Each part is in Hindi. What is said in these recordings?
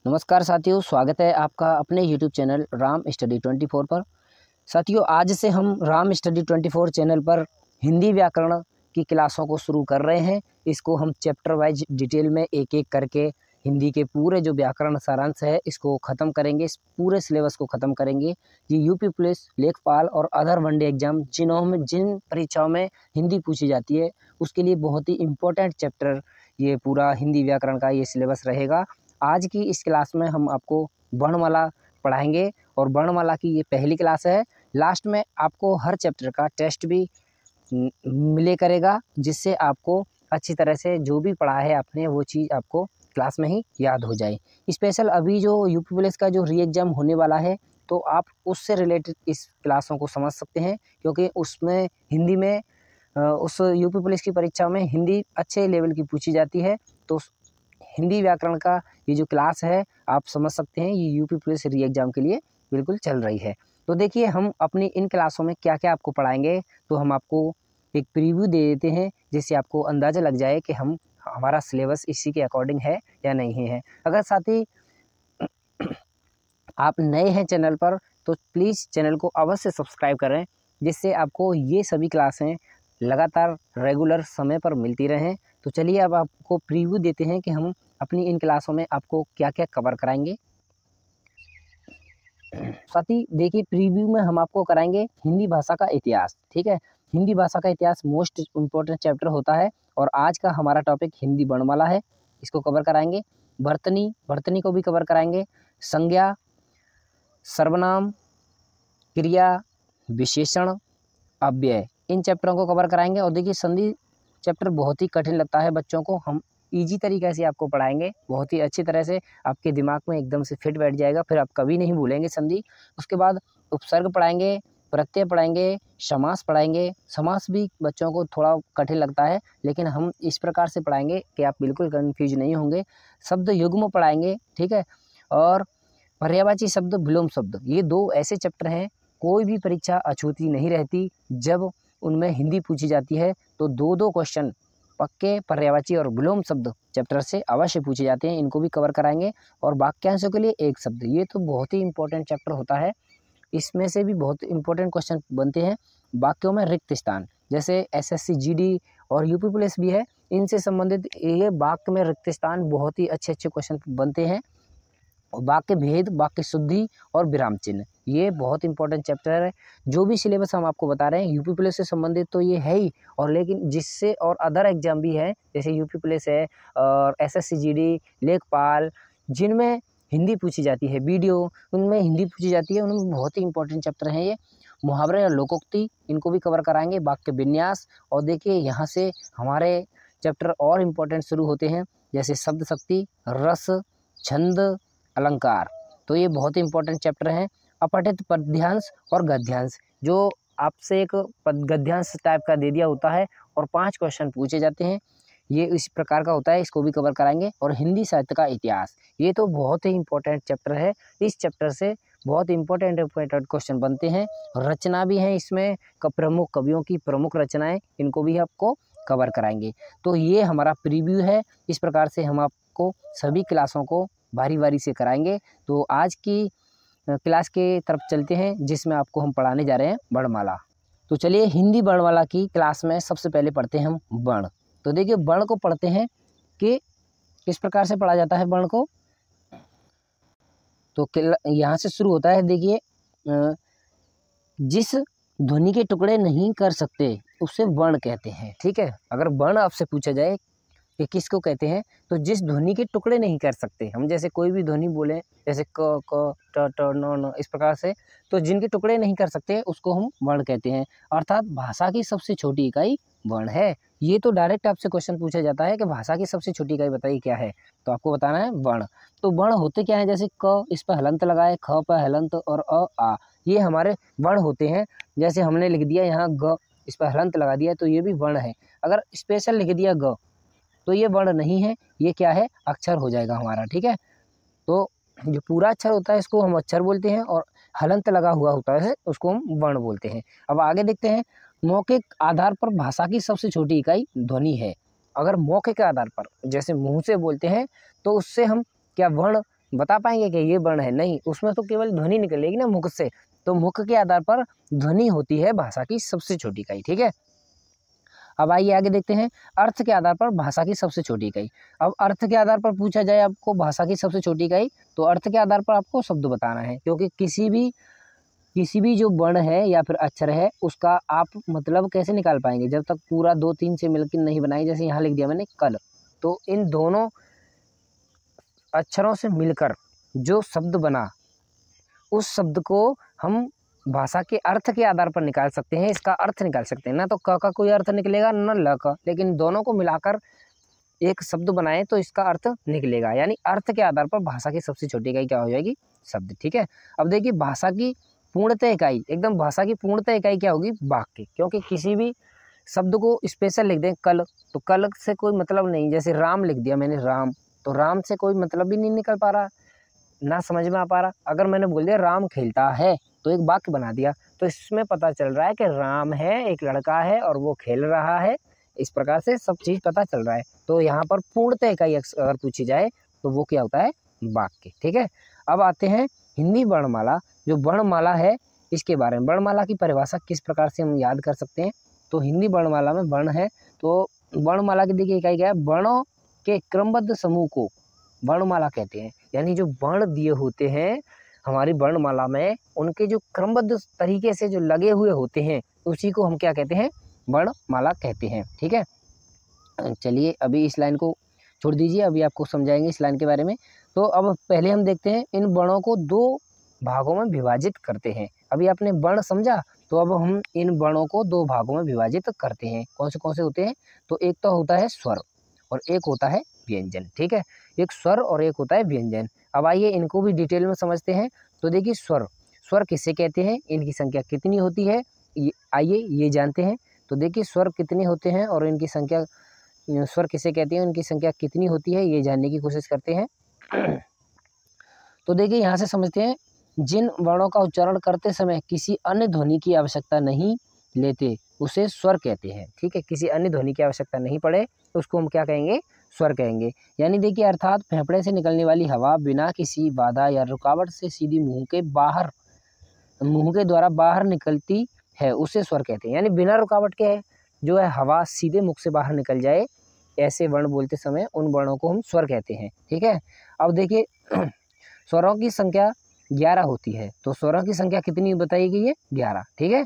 नमस्कार साथियों, स्वागत है आपका अपने YouTube चैनल राम स्टडी 24 पर। साथियों, आज से हम राम स्टडी 24 चैनल पर हिंदी व्याकरण की क्लासों को शुरू कर रहे हैं। इसको हम चैप्टर वाइज डिटेल में एक एक करके हिंदी के पूरे जो व्याकरण सारांश है इसको ख़त्म करेंगे, इस पूरे सिलेबस को ख़त्म करेंगे। ये यूपी पुलिस, लेखपाल और अदर वनडे एग्जाम जिन परीक्षाओं में हिंदी पूछी जाती है उसके लिए बहुत ही इम्पोर्टेंट चैप्टर ये पूरा हिंदी व्याकरण का ये सिलेबस रहेगा। आज की इस क्लास में हम आपको वर्णमाला पढ़ाएंगे और वर्णमाला की ये पहली क्लास है। लास्ट में आपको हर चैप्टर का टेस्ट भी मिले करेगा, जिससे आपको अच्छी तरह से जो भी पढ़ा है आपने वो चीज़ आपको क्लास में ही याद हो जाए। स्पेशल अभी जो यूपी पुलिस का जो री एग्ज़ाम होने वाला है तो आप उससे रिलेटेड इस क्लासों को समझ सकते हैं, क्योंकि उसमें हिंदी में उस यूपी पुलिस की परीक्षा में हिंदी अच्छे लेवल की पूछी जाती है। तो हिंदी व्याकरण का ये जो क्लास है आप समझ सकते हैं, ये यूपी पुलिस री एग्ज़ाम के लिए बिल्कुल चल रही है। तो देखिए, हम अपनी इन क्लासों में क्या क्या आपको पढ़ाएंगे, तो हम आपको एक प्रीव्यू दे देते हैं जिससे आपको अंदाज़ा लग जाए कि हमारा सिलेबस इसी के अकॉर्डिंग है या नहीं है। अगर साथी आप नए हैं चैनल पर तो प्लीज़ चैनल को अवश्य सब्सक्राइब करें, जिससे आपको ये सभी क्लासें लगातार रेगुलर समय पर मिलती रहें। तो चलिए अब आपको प्रीव्यू देते हैं कि हम अपनी इन क्लासों में आपको क्या क्या कवर कराएंगे। साथी देखिए, प्रीव्यू में हम आपको कराएंगे हिंदी भाषा का इतिहास। ठीक है, हिंदी भाषा का इतिहास मोस्ट इम्पोर्टेंट चैप्टर होता है और आज का हमारा टॉपिक हिंदी वर्णमाला है, इसको कवर कराएंगे। वर्तनी को भी कवर कराएंगे। संज्ञा, सर्वनाम, क्रिया, विशेषण, अव्यय, इन चैप्टरों को कवर कराएंगे। और देखिए, संधि चैप्टर बहुत ही कठिन लगता है बच्चों को, हम इजी तरीके से आपको पढ़ाएंगे, बहुत ही अच्छी तरह से आपके दिमाग में एकदम से फिट बैठ जाएगा, फिर आप कभी नहीं भूलेंगे संधि। उसके बाद उपसर्ग पढ़ाएंगे, प्रत्यय पढ़ाएंगे, समास पढ़ाएंगे। समास भी बच्चों को थोड़ा कठिन लगता है, लेकिन हम इस प्रकार से पढ़ाएंगे कि आप बिल्कुल कन्फ्यूज नहीं होंगे। शब्द युग्म पढ़ाएंगे, ठीक है, और पर्यायवाची शब्द, विलोम शब्द, ये दो ऐसे चैप्टर हैं कोई भी परीक्षा अछूती नहीं रहती। जब उनमें हिंदी पूछी जाती है तो दो क्वेश्चन पक्के पर्यायवाची और विलोम शब्द चैप्टर से अवश्य पूछे जाते हैं, इनको भी कवर कराएंगे। और वाक्यांशों के लिए एक शब्द, ये तो बहुत ही इंपॉर्टेंट चैप्टर होता है, इसमें से भी बहुत इंपॉर्टेंट क्वेश्चन बनते हैं। वाक्यों में रिक्त स्थान, जैसे एसएससी जीडी और यूपी पुलिस भी है, इनसे संबंधित ये वाक्य में रिक्त स्थान बहुत ही अच्छे क्वेश्चन बनते हैं। वाक्य भेद, वाक्य शुद्धि और विराम चिन्ह, ये बहुत इंपॉर्टेंट चैप्टर है। जो भी सिलेबस हम आपको बता रहे हैं यूपी पुलिस से संबंधित तो ये है ही, और लेकिन जिससे और अदर एग्जाम भी है, जैसे यूपी पुलिस है और एसएससी जीडी, लेखपाल, जिनमें हिंदी पूछी जाती है, वीडियो उनमें हिंदी पूछी जाती है, उनमें बहुत ही इंपॉर्टेंट चैप्टर हैं ये। मुहावरे और लोकोक्ति, इनको भी कवर कराएंगे। वाक्य विन्यास, और देखिए यहाँ से हमारे चैप्टर और इम्पोर्टेंट शुरू होते हैं, जैसे शब्द शक्ति, रस, छंद, अलंकार, तो ये बहुत ही इंपॉर्टेंट चैप्टर हैं। अपठित पद्यांश और गद्यांश, जो आपसे एक गद्यांश टाइप का दे दिया होता है और 5 क्वेश्चन पूछे जाते हैं, ये इस प्रकार का होता है, इसको भी कवर कराएंगे। और हिंदी साहित्य का इतिहास, ये तो बहुत ही इंपॉर्टेंट चैप्टर है, इस चैप्टर से बहुत इंपॉर्टेंट क्वेश्चन बनते हैं। रचना भी है इसमें, प्रमुख कवियों की प्रमुख रचनाएं, इनको भी आपको कवर कराएंगे। तो ये हमारा प्रीव्यू है, इस प्रकार से हम आपको सभी क्लासों को बारी बारी से कराएंगे। तो आज की क्लास के तरफ चलते हैं, जिसमें आपको हम पढ़ाने जा रहे हैं वर्णमाला। तो चलिए, हिंदी वर्णमाला की क्लास में सबसे पहले पढ़ते हैं हम वर्ण। तो देखिए, वर्ण को पढ़ते हैं कि किस प्रकार से पढ़ा जाता है वर्ण को। तो यहाँ से शुरू होता है, देखिए, जिस ध्वनि के टुकड़े नहीं कर सकते उसे वर्ण कहते हैं। ठीक है, अगर वर्ण आपसे पूछा जाए कि किसको कहते हैं, तो जिस ध्वनि के टुकड़े नहीं कर सकते, हम जैसे कोई भी ध्वनि बोले, जैसे क क ट ट न न, इस प्रकार से, तो जिनके टुकड़े नहीं कर सकते उसको हम वर्ण कहते हैं। अर्थात भाषा की सबसे छोटी इकाई वर्ण है। ये तो डायरेक्ट आपसे क्वेश्चन पूछा जाता है कि भाषा की सबसे छोटी इकाई बताइए क्या है, तो आपको बताना है वर्ण। तो वर्ण होते क्या है, जैसे क, इस पर हलंत लगाए, ख पर हलंत, और अ आ, ये हमारे वर्ण होते हैं। जैसे हमने लिख दिया यहाँ ग, इस पर हलंत लगा दिया, तो ये भी वर्ण है। अगर स्पेशल लिख दिया ग, तो ये वर्ण नहीं है, ये क्या है, अक्षर हो जाएगा हमारा। ठीक है, तो जो पूरा अक्षर होता है इसको हम अक्षर बोलते हैं, और हलंत लगा हुआ होता है उसको हम वर्ण बोलते हैं। अब आगे देखते हैं, मौखिक आधार पर भाषा की सबसे छोटी इकाई ध्वनि है। अगर मौखिक के आधार पर, जैसे मुंह से बोलते हैं, तो उससे हम क्या वर्ण बता पाएंगे कि ये वर्ण है? नहीं, उसमें तो केवल ध्वनि निकलेगी ना मुख से। तो मुख के आधार पर ध्वनि होती है भाषा की सबसे छोटी इकाई। ठीक है, अब आइए आगे देखते हैं अर्थ के आधार पर भाषा की सबसे छोटी इकाई। अब अर्थ के आधार पर पूछा जाए आपको भाषा की सबसे छोटी इकाई, तो अर्थ के आधार पर आपको शब्द बताना है, क्योंकि किसी भी जो वर्ण है या फिर अक्षर है उसका आप मतलब कैसे निकाल पाएंगे जब तक पूरा 2-3 से मिलकर नहीं बनाई। जैसे यहाँ लिख दिया मैंने कल, तो इन दोनों अक्षरों से मिलकर जो शब्द बना उस शब्द को हम भाषा के अर्थ के आधार पर निकाल सकते हैं, इसका अर्थ निकाल सकते हैं। ना तो क का कोई अर्थ निकलेगा ना ल का, लेकिन दोनों को मिलाकर एक शब्द बनाए तो इसका अर्थ निकलेगा। यानी अर्थ के आधार पर भाषा की सबसे छोटी इकाई क्या हो जाएगी? शब्द। ठीक है, अब देखिए भाषा की पूर्णतः इकाई, एकदम भाषा की पूर्णतः इकाई क्या होगी? वाक्य। क्योंकि किसी भी शब्द को स्पेशल लिख दें कल, तो कल से कोई मतलब नहीं। जैसे राम लिख दिया मैंने राम, तो राम से कोई मतलब भी नहीं निकल पा रहा, ना समझ में आ पा रहा। अगर मैंने बोल दिया राम खेलता है, तो एक वाक्य बना दिया, तो इसमें पता चल रहा है कि राम है, एक लड़का है और वो खेल रहा है। इस प्रकार से सब चीज़ पता चल रहा है। तो यहाँ पर पूर्णतः इकाई अगर पूछी जाए तो वो क्या होता है? वाक्य। ठीक है, अब आते हैं हिंदी वर्णमाला। जो वर्णमाला है इसके बारे में, वर्णमाला की परिभाषा किस प्रकार से हम याद कर सकते हैं? तो हिंदी वर्णमाला में वर्ण है, तो वर्णमाला की देखिए इकाई क्या है? वर्णों के क्रमबद्ध समूह को वर्णमाला कहते हैं। यानी जो वर्ण दिए होते हैं हमारी वर्णमाला में, उनके जो क्रमबद्ध तरीके से जो लगे हुए होते हैं उसी को हम क्या कहते हैं? वर्णमाला कहते हैं। ठीक है, चलिए अभी इस लाइन को छोड़ दीजिए, अभी आपको समझाएंगे इस लाइन के बारे में। तो अब पहले हम देखते हैं इन वर्णों को 2 भागों में विभाजित करते हैं। अभी आपने वर्ण समझा, तो अब हम इन वर्णों को 2 भागों में विभाजित करते हैं। कौन से होते हैं? तो एक तो होता है स्वर और एक होता है व्यंजन। ठीक है, एक स्वर और एक होता है व्यंजन। अब आइए इनको भी डिटेल में समझते हैं। तो देखिए स्वर किसे कहते हैं, इनकी संख्या कितनी होती है, आइए ये जानते हैं। तो देखिए स्वर कितने होते हैं और इनकी संख्या, स्वर किसे कहते हैं, उनकी संख्या कितनी होती है, ये जानने की कोशिश करते हैं। तो देखिए यहाँ से समझते हैं, जिन वर्णों का उच्चारण करते समय किसी अन्य ध्वनि की आवश्यकता नहीं लेते उसे स्वर कहते हैं। ठीक है, किसी अन्य ध्वनि की आवश्यकता नहीं पड़े तो उसको हम क्या कहेंगे? स्वर कहेंगे। यानी देखिए अर्थात फेफड़े से निकलने वाली हवा बिना किसी बाधा या रुकावट से सीधी मुंह के द्वारा बाहर निकलती है, उसे स्वर कहते हैं। यानी बिना रुकावट के जो है हवा सीधे मुख से बाहर निकल जाए, ऐसे वर्ण बोलते समय उन वर्णों को हम स्वर कहते हैं। ठीक है, अब देखिए स्वरों की संख्या 11 होती है। तो स्वरों की संख्या कितनी बताई गई है? 11। ठीक है,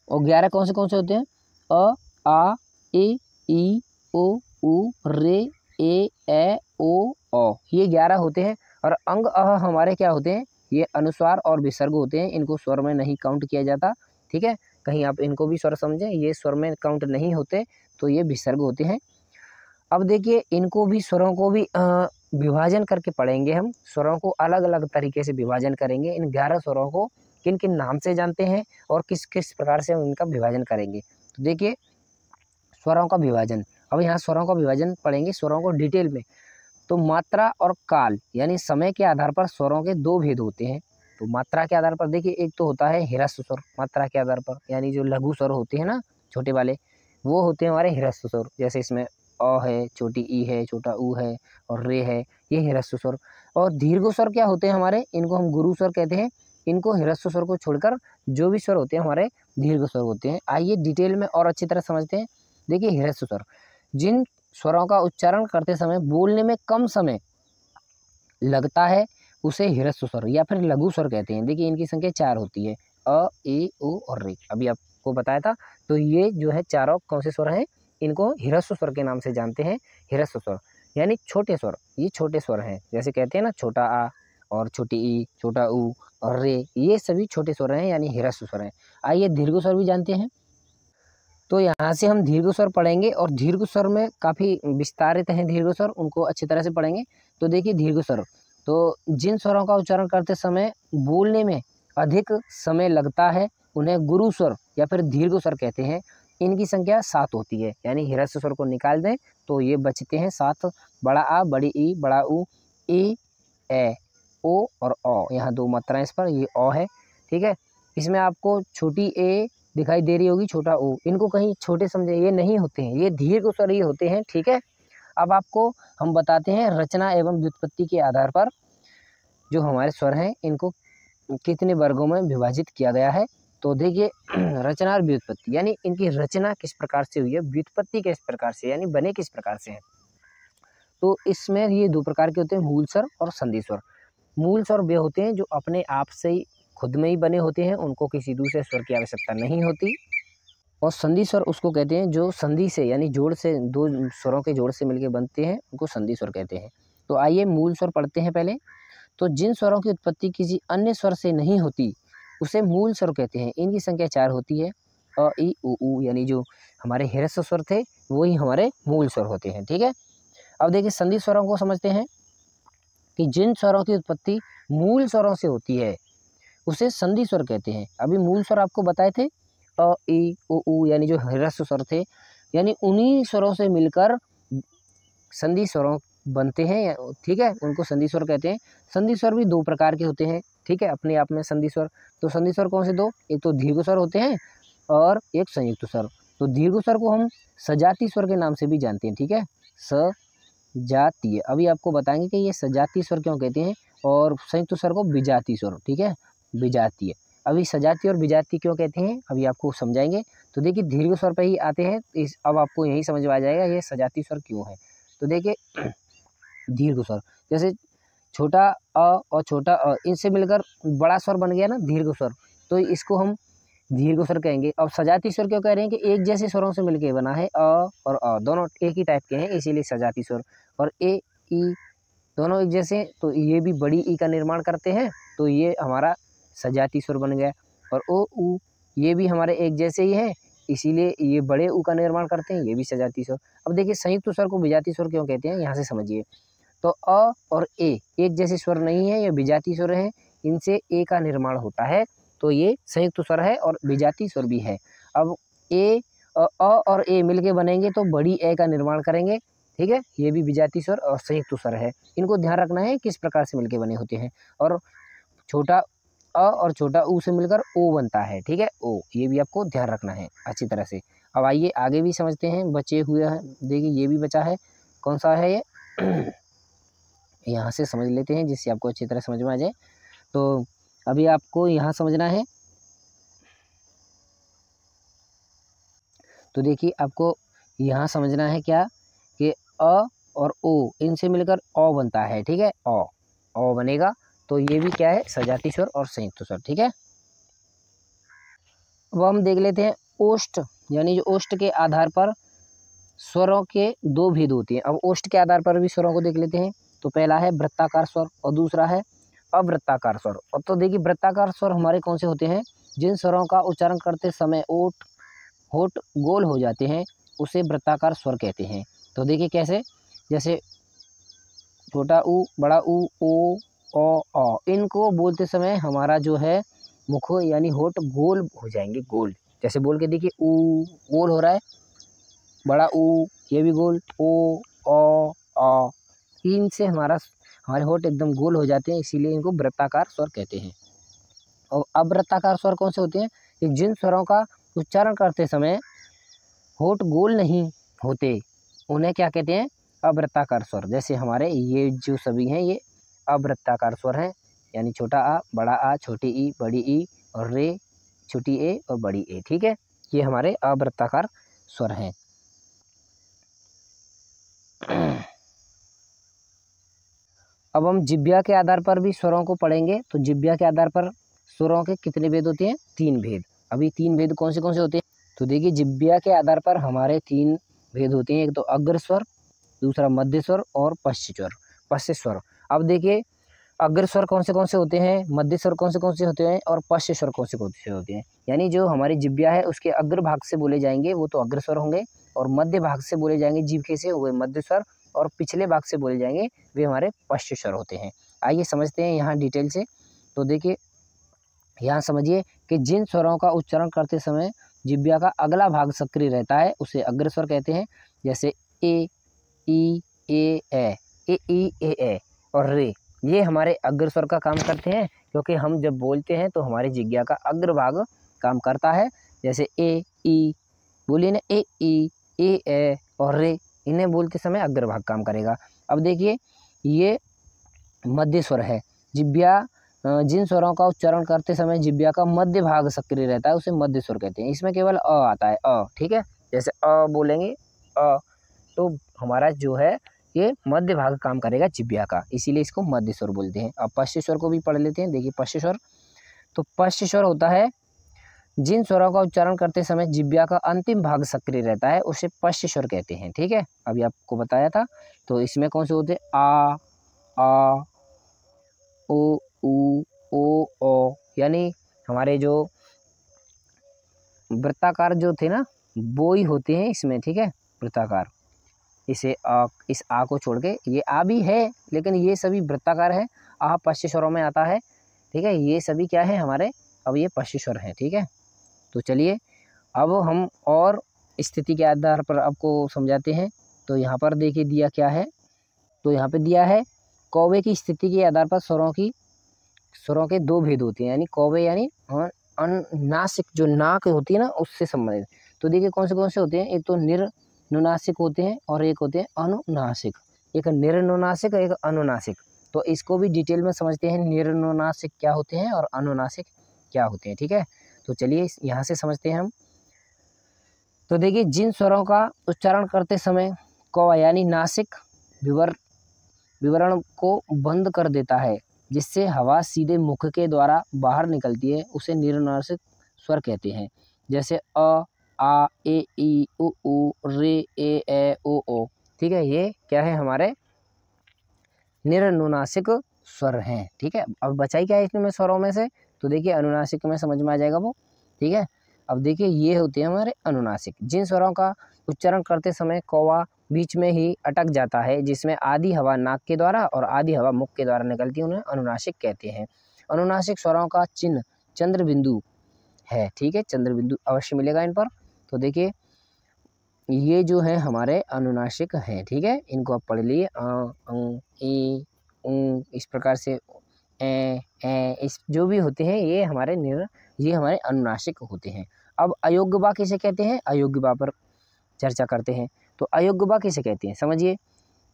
और 11 कौन से होते हैं? अ, आ, ए, ई, ओ, उ, रे, ए, ओ, औ, ये 11 होते हैं। और अंग अह हमारे क्या होते हैं? ये अनुस्वार और विसर्ग होते हैं, इनको स्वर में नहीं काउंट किया जाता। ठीक है, कहीं आप इनको भी स्वर समझें, ये स्वर में काउंट नहीं होते, तो ये विसर्ग होते हैं। अब देखिए इनको भी, स्वरों को भी विभाजन करके पढ़ेंगे हम। स्वरों को अलग अलग तरीके से विभाजन करेंगे। इन 11 स्वरों को किन किन नाम से जानते हैं और किस किस प्रकार से हम इनका विभाजन करेंगे। तो देखिए स्वरों का विभाजन, अब यहाँ स्वरों का विभाजन पढ़ेंगे, स्वरों को डिटेल में। तो मात्रा और काल यानी समय के आधार पर स्वरों के 2 भेद होते हैं। तो मात्रा के आधार पर देखिए एक तो होता है ह्रस्व स्वर, मात्रा के आधार पर, यानी जो लघु स्वर होते हैं ना छोटे वाले, वो होते हैं हमारे ह्रस्व स्वर। जैसे इसमें अ है, छोटी ई है, छोटा उ है और रे है, ये ह्रस्व स्वर। और दीर्घ स्वर क्या होते हैं हमारे? इनको हम गुरु स्वर कहते हैं। इनको ह्रस्व स्वर को छोड़कर जो भी स्वर होते हैं हमारे दीर्घ स्वर होते हैं। आइए डिटेल में और अच्छी तरह समझते हैं। देखिए ह्रस्व स्वर, जिन स्वरों का उच्चारण करते समय बोलने में कम समय लगता है उसे ह्रस्व स्वर या फिर लघु स्वर कहते हैं। देखिए इनकी संख्या 4 होती है, अ, ए, ओ और रे, अभी आपको बताया था। तो ये जो है चारों कौन से स्वर हैं? इनको ह्रस्व स्वर के नाम से जानते हैं। ह्रस्व स्वर यानी छोटे स्वर, ये छोटे स्वर हैं। जैसे कहते हैं ना छोटा आ और छोटी ई, छोटा उ और रे, ये सभी छोटे स्वर हैं यानी ह्रस्व स्वर हैं। आइए दीर्घ स्वर भी जानते हैं। तो यहाँ से हम दीर्घ स्वर पढ़ेंगे और दीर्घ स्वर में काफ़ी विस्तारित हैं दीर्घ स्वर, उनको अच्छी तरह से पढ़ेंगे। तो देखिए दीर्घ स्वर, तो जिन स्वरों का उच्चारण करते समय बोलने में अधिक समय लगता है उन्हें गुरु स्वर या फिर दीर्घ स्वर कहते हैं। इनकी संख्या 7 होती है, यानी ह्रस्व स्वर को निकाल दें तो ये बचते हैं 7। बड़ा आ, बड़ी ई, बड़ा उ, ए, ओ और औ, यहाँ 2 मात्राएं इस पर, ये औ है। ठीक है, इसमें आपको छोटी ए दिखाई दे रही होगी, छोटा ओ, इनको कहीं छोटे समझे, ये नहीं होते हैं, ये दीर्घ स्वर ही होते हैं। ठीक है, अब आपको हम बताते हैं रचना एवं व्युत्पत्ति के आधार पर जो हमारे स्वर हैं इनको कितने वर्गों में विभाजित किया गया है। तो देखिए रचना और व्युत्पत्ति, यानी इनकी रचना किस प्रकार से हुई है, व्युत्पत्ति किस प्रकार से, यानी बने किस प्रकार से हैं। तो इसमें ये दो प्रकार के होते हैं, मूल स्वर और संधि स्वर। मूल स्वर वे होते हैं जो अपने आप से ही खुद में ही बने होते हैं, उनको किसी दूसरे स्वर की आवश्यकता नहीं होती। और संधि स्वर उसको कहते हैं जो संधि से, यानी जोड़ से, दो स्वरों के जोड़ से मिलकर बनते हैं, उनको संधि स्वर कहते हैं। तो आइए मूल स्वर पढ़ते हैं पहले। तो जिन स्वरों की उत्पत्ति किसी अन्य स्वर से नहीं होती उसे मूल स्वर कहते हैं। इनकी संख्या 4 होती है। अ इ उ ऊ, यानी जो हमारे ह्रस्व स्वर थे वही हमारे मूल स्वर होते हैं। ठीक है, अब देखिए संधि स्वरों को समझते हैं कि जिन स्वरों की उत्पत्ति मूल स्वरों से होती है उसे संधि स्वर कहते हैं। अभी मूल स्वर आपको बताए थे अ इ उ ऊ, यानी जो ह्रस्व स्वर थे, यानी उन्हीं स्वरों से मिलकर संधि स्वरों बनते हैं। ठीक है, उनको संधि स्वर कहते हैं। संधि स्वर भी दो प्रकार के होते हैं। ठीक है, अपने आप में संधि स्वर। तो संधि स्वर कौन से दो, एक तो दीर्घ स्वर होते हैं और एक संयुक्त स्वर। तो दीर्घ स्वर को हम सजातीय स्वर के नाम से भी जानते हैं। ठीक है, सजातीय, अभी आपको बताएंगे कि ये सजातीय स्वर क्यों कहते हैं, और संयुक्त स्वर को विजातीय स्वर। ठीक है, विजातीय। अभी सजातीय और विजातीय क्यों कहते हैं अभी आपको समझाएंगे। तो देखिए दीर्घ स्वर पर ही आते हैं, अब आपको यही समझ में आ जाएगा ये सजातीय स्वर क्यों है। तो देखिए दीर्घ स्वर, जैसे छोटा अ और छोटा अ, इनसे मिलकर बड़ा स्वर बन गया ना दीर्घ स्वर, तो इसको हम दीर्घ स्वर कहेंगे। अब सजातीय स्वर क्यों कह रहे हैं कि एक जैसे स्वरों से मिलकर बना है, अ और अ दोनों एक ही टाइप के हैं, इसीलिए सजातीय स्वर। और ए ई दोनों एक जैसे, तो ये भी बड़ी ई का निर्माण करते हैं, तो ये हमारा सजातीय स्वर बन गया। और ओ ऊ ये भी हमारे एक जैसे ही हैं, इसीलिए ये बड़े ऊ का निर्माण करते हैं, ये भी सजातीय स्वर। अब देखिए संयुक्त स्वर को विजातीय स्वर क्यों कहते हैं, यहाँ से समझिए। तो अ और ए एक जैसे स्वर नहीं है, ये विजातीय स्वर हैं, इनसे ए का निर्माण होता है, तो ये संयुक्त स्वर है और विजातीय स्वर भी है। अब अ और ए मिलके बनेंगे तो बड़ी ए का निर्माण करेंगे। ठीक है, ये भी विजातीय स्वर और संयुक्त स्वर है। इनको ध्यान रखना है किस प्रकार से मिलके बने होते हैं। और छोटा अ और छोटा ऊ से मिलकर ओ बनता है। ठीक है, ओ, ये भी आपको ध्यान रखना है अच्छी तरह से। अब आइए आगे भी समझते हैं, बचे हुए हैं, देखिए ये भी बचा है, कौन सा है ये यहाँ से समझ लेते हैं जिससे आपको अच्छी तरह समझ में आ जाए। तो अभी आपको यहाँ समझना है। तो देखिए आपको यहाँ समझना है क्या, कि अ और ओ इनसे मिलकर औ बनता है। ठीक है, औ बनेगा, तो ये भी क्या है, सजातीय स्वर और संयुक्त स्वर। ठीक है, अब हम देख लेते हैं ओष्ठ, यानी जो ओष्ठ के आधार पर स्वरों के दो भेद होते हैं। अब ओष्ठ के आधार पर भी स्वरों को देख लेते हैं। तो पहला है वृत्ताकार स्वर और दूसरा है अवृत्ताकार स्वर। और तो देखिए वृत्ताकार स्वर हमारे कौन से होते हैं, जिन स्वरों का उच्चारण करते समय होठ गोल हो जाते हैं उसे वृत्ताकार स्वर कहते हैं। तो देखिए कैसे, जैसे छोटा ऊ, बड़ा ऊ, ओ, अ, इनको बोलते समय हमारा जो है मुख यानी होठ गोल हो जाएंगे, गोल। जैसे बोल के देखिए ऊ गोल हो रहा है, बड़ा ऊ ये भी गोल, ओ, अ, इनसे हमारे होठ एकदम गोल हो जाते हैं, इसीलिए इनको वृत्ताकार स्वर कहते हैं। और अवृत्ताकार स्वर कौन से होते हैं, कि जिन स्वरों का उच्चारण करते समय होठ गोल नहीं होते उन्हें क्या कहते हैं, अवृत्ताकार स्वर। जैसे हमारे ये जो सभी हैं ये अवृत्ताकार स्वर हैं, यानी छोटा आ, बड़ा आ, छोटी ई, बड़ी ई, और रे, छोटी ए और बड़ी ए। ठीक है, ये हमारे अवृत्ताकार स्वर हैं। अब हम जिह्वा के आधार पर भी स्वरों को पढ़ेंगे। तो जिह्वा के आधार पर स्वरों के कितने भेद होते हैं, 3 भेद। अभी 3 भेद कौन से होते हैं, तो देखिए जिह्वा के आधार पर हमारे 3 भेद होते हैं। एक तो अग्र स्वर, दूसरा मध्य स्वर और पश्च स्वर। अब देखिए अग्र स्वर कौन से होते हैं, मध्य स्वर कौन से होते हैं, और पश्च स्वर कौन से होते हैं। यानी जो हमारी जिह्वा है उसके अग्र भाग से बोले जाएंगे वो तो अग्र स्वर होंगे, और मध्य भाग से बोले जाएंगे जिह्वा से वो मध्य स्वर, और पिछले भाग से बोले जाएंगे वे हमारे पश्च स्वर होते हैं। आइए समझते हैं यहाँ डिटेल से। तो देखिए यहाँ समझिए कि जिन स्वरों का उच्चारण करते समय जिह्वा का अगला भाग सक्रिय रहता है उसे अग्र स्वर कहते हैं। जैसे ए, ई, ए, ई, ए और रे, ये हमारे अग्र स्वर का काम करते हैं, क्योंकि हम जब बोलते हैं तो हमारे जिह्वा का अग्र भाग काम करता है। जैसे ए, ई बोलिए ना, ए, ई, ए और रे, इन्हें बोलते समय अग्र भाग काम करेगा। अब देखिए ये मध्य स्वर है, जिब्या जिन स्वरों का उच्चारण करते समय जिब्या का मध्य भाग सक्रिय रहता है उसे मध्य स्वर कहते हैं। इसमें केवल अ आता है, अ, ठीक है। जैसे अ बोलेंगे अ, तो हमारा जो है ये मध्य भाग काम करेगा जिब्या का, इसीलिए इसको मध्य स्वर बोलते हैं। अब पश्च स्वर को भी पढ़ लेते हैं। देखिए पश्च स्वर, तो पश्च स्वर होता है जिन स्वरों का उच्चारण करते समय जिब्या का अंतिम भाग सक्रिय रहता है उसे पश्च स्वर कहते हैं, ठीक है। अभी आपको बताया था। तो इसमें कौन से होते हैं? आ, ओ, उ, ओ, ओ, यानी हमारे जो वृत्ताकार जो थे ना वो ही होते हैं इसमें, ठीक है, वृत्ताकार। इसे आ, इस आ को छोड़ के ये आ भी है, लेकिन ये सभी वृत्ताकार है। आ पश्च स्वरों में आता है, ठीक है। ये सभी क्या है हमारे, अब ये पश्च स्वर है, ठीक है। तो चलिए अब हम और स्थिति के आधार पर आपको समझाते हैं। तो यहाँ पर देखिए दिया क्या है, तो यहाँ पे दिया है कौवे की स्थिति के आधार पर स्वरों के दो भेद होते हैं, यानी कौवे यानी अनुनासिक, जो नाक होती है ना उससे संबंधित। तो देखिए कौन से होते हैं, एक तो निर्नुनासिक होते हैं और एक होते हैं अनुनासिक। एक निर्नुनासिक, एक अनुनासिक। तो इसको भी डिटेल में समझते हैं, निर्नुनासिक क्या होते हैं और अनुनासिक क्या होते हैं, ठीक है। तो चलिए यहाँ से समझते हैं हम। तो देखिए जिन स्वरों का उच्चारण करते समय कौवा यानी नासिक विवरण को बंद कर देता है, जिससे हवा सीधे मुख के द्वारा बाहर निकलती है, उसे निर्नासिक स्वर कहते हैं। जैसे अ, आ, ए, ई, उ, रे, ए, ओ, ओ, ठीक है। ये क्या है हमारे निर्नुनासिक स्वर हैं, ठीक है। अब बचाई क्या है इसमें स्वरों में से, तो देखिए अनुनासिक में समझ में आ जाएगा वो, ठीक है। अब देखिए ये होते हैं हमारे अनुनासिक। जिन स्वरों का उच्चारण करते समय कौवा बीच में ही अटक जाता है, जिसमें आधी हवा नाक के द्वारा और आधी हवा मुख के द्वारा निकलती है, उन्हें अनुनासिक कहते हैं। अनुनासिक स्वरों का चिन्ह चंद्र बिंदु है, ठीक है। चंद्र बिंदु अवश्य मिलेगा इन पर। तो देखिए ये जो है हमारे अनुनासिक हैं, ठीक है। इनको आप पढ़ लिए ई, इस प्रकार से इस जो भी होते हैं ये हमारे अनुनासिक होते हैं। अब अयोग्य बा किसे कहते हैं, अयोग्य बा पर चर्चा करते हैं। तो अयोग्य बा किसे कहते हैं समझिए,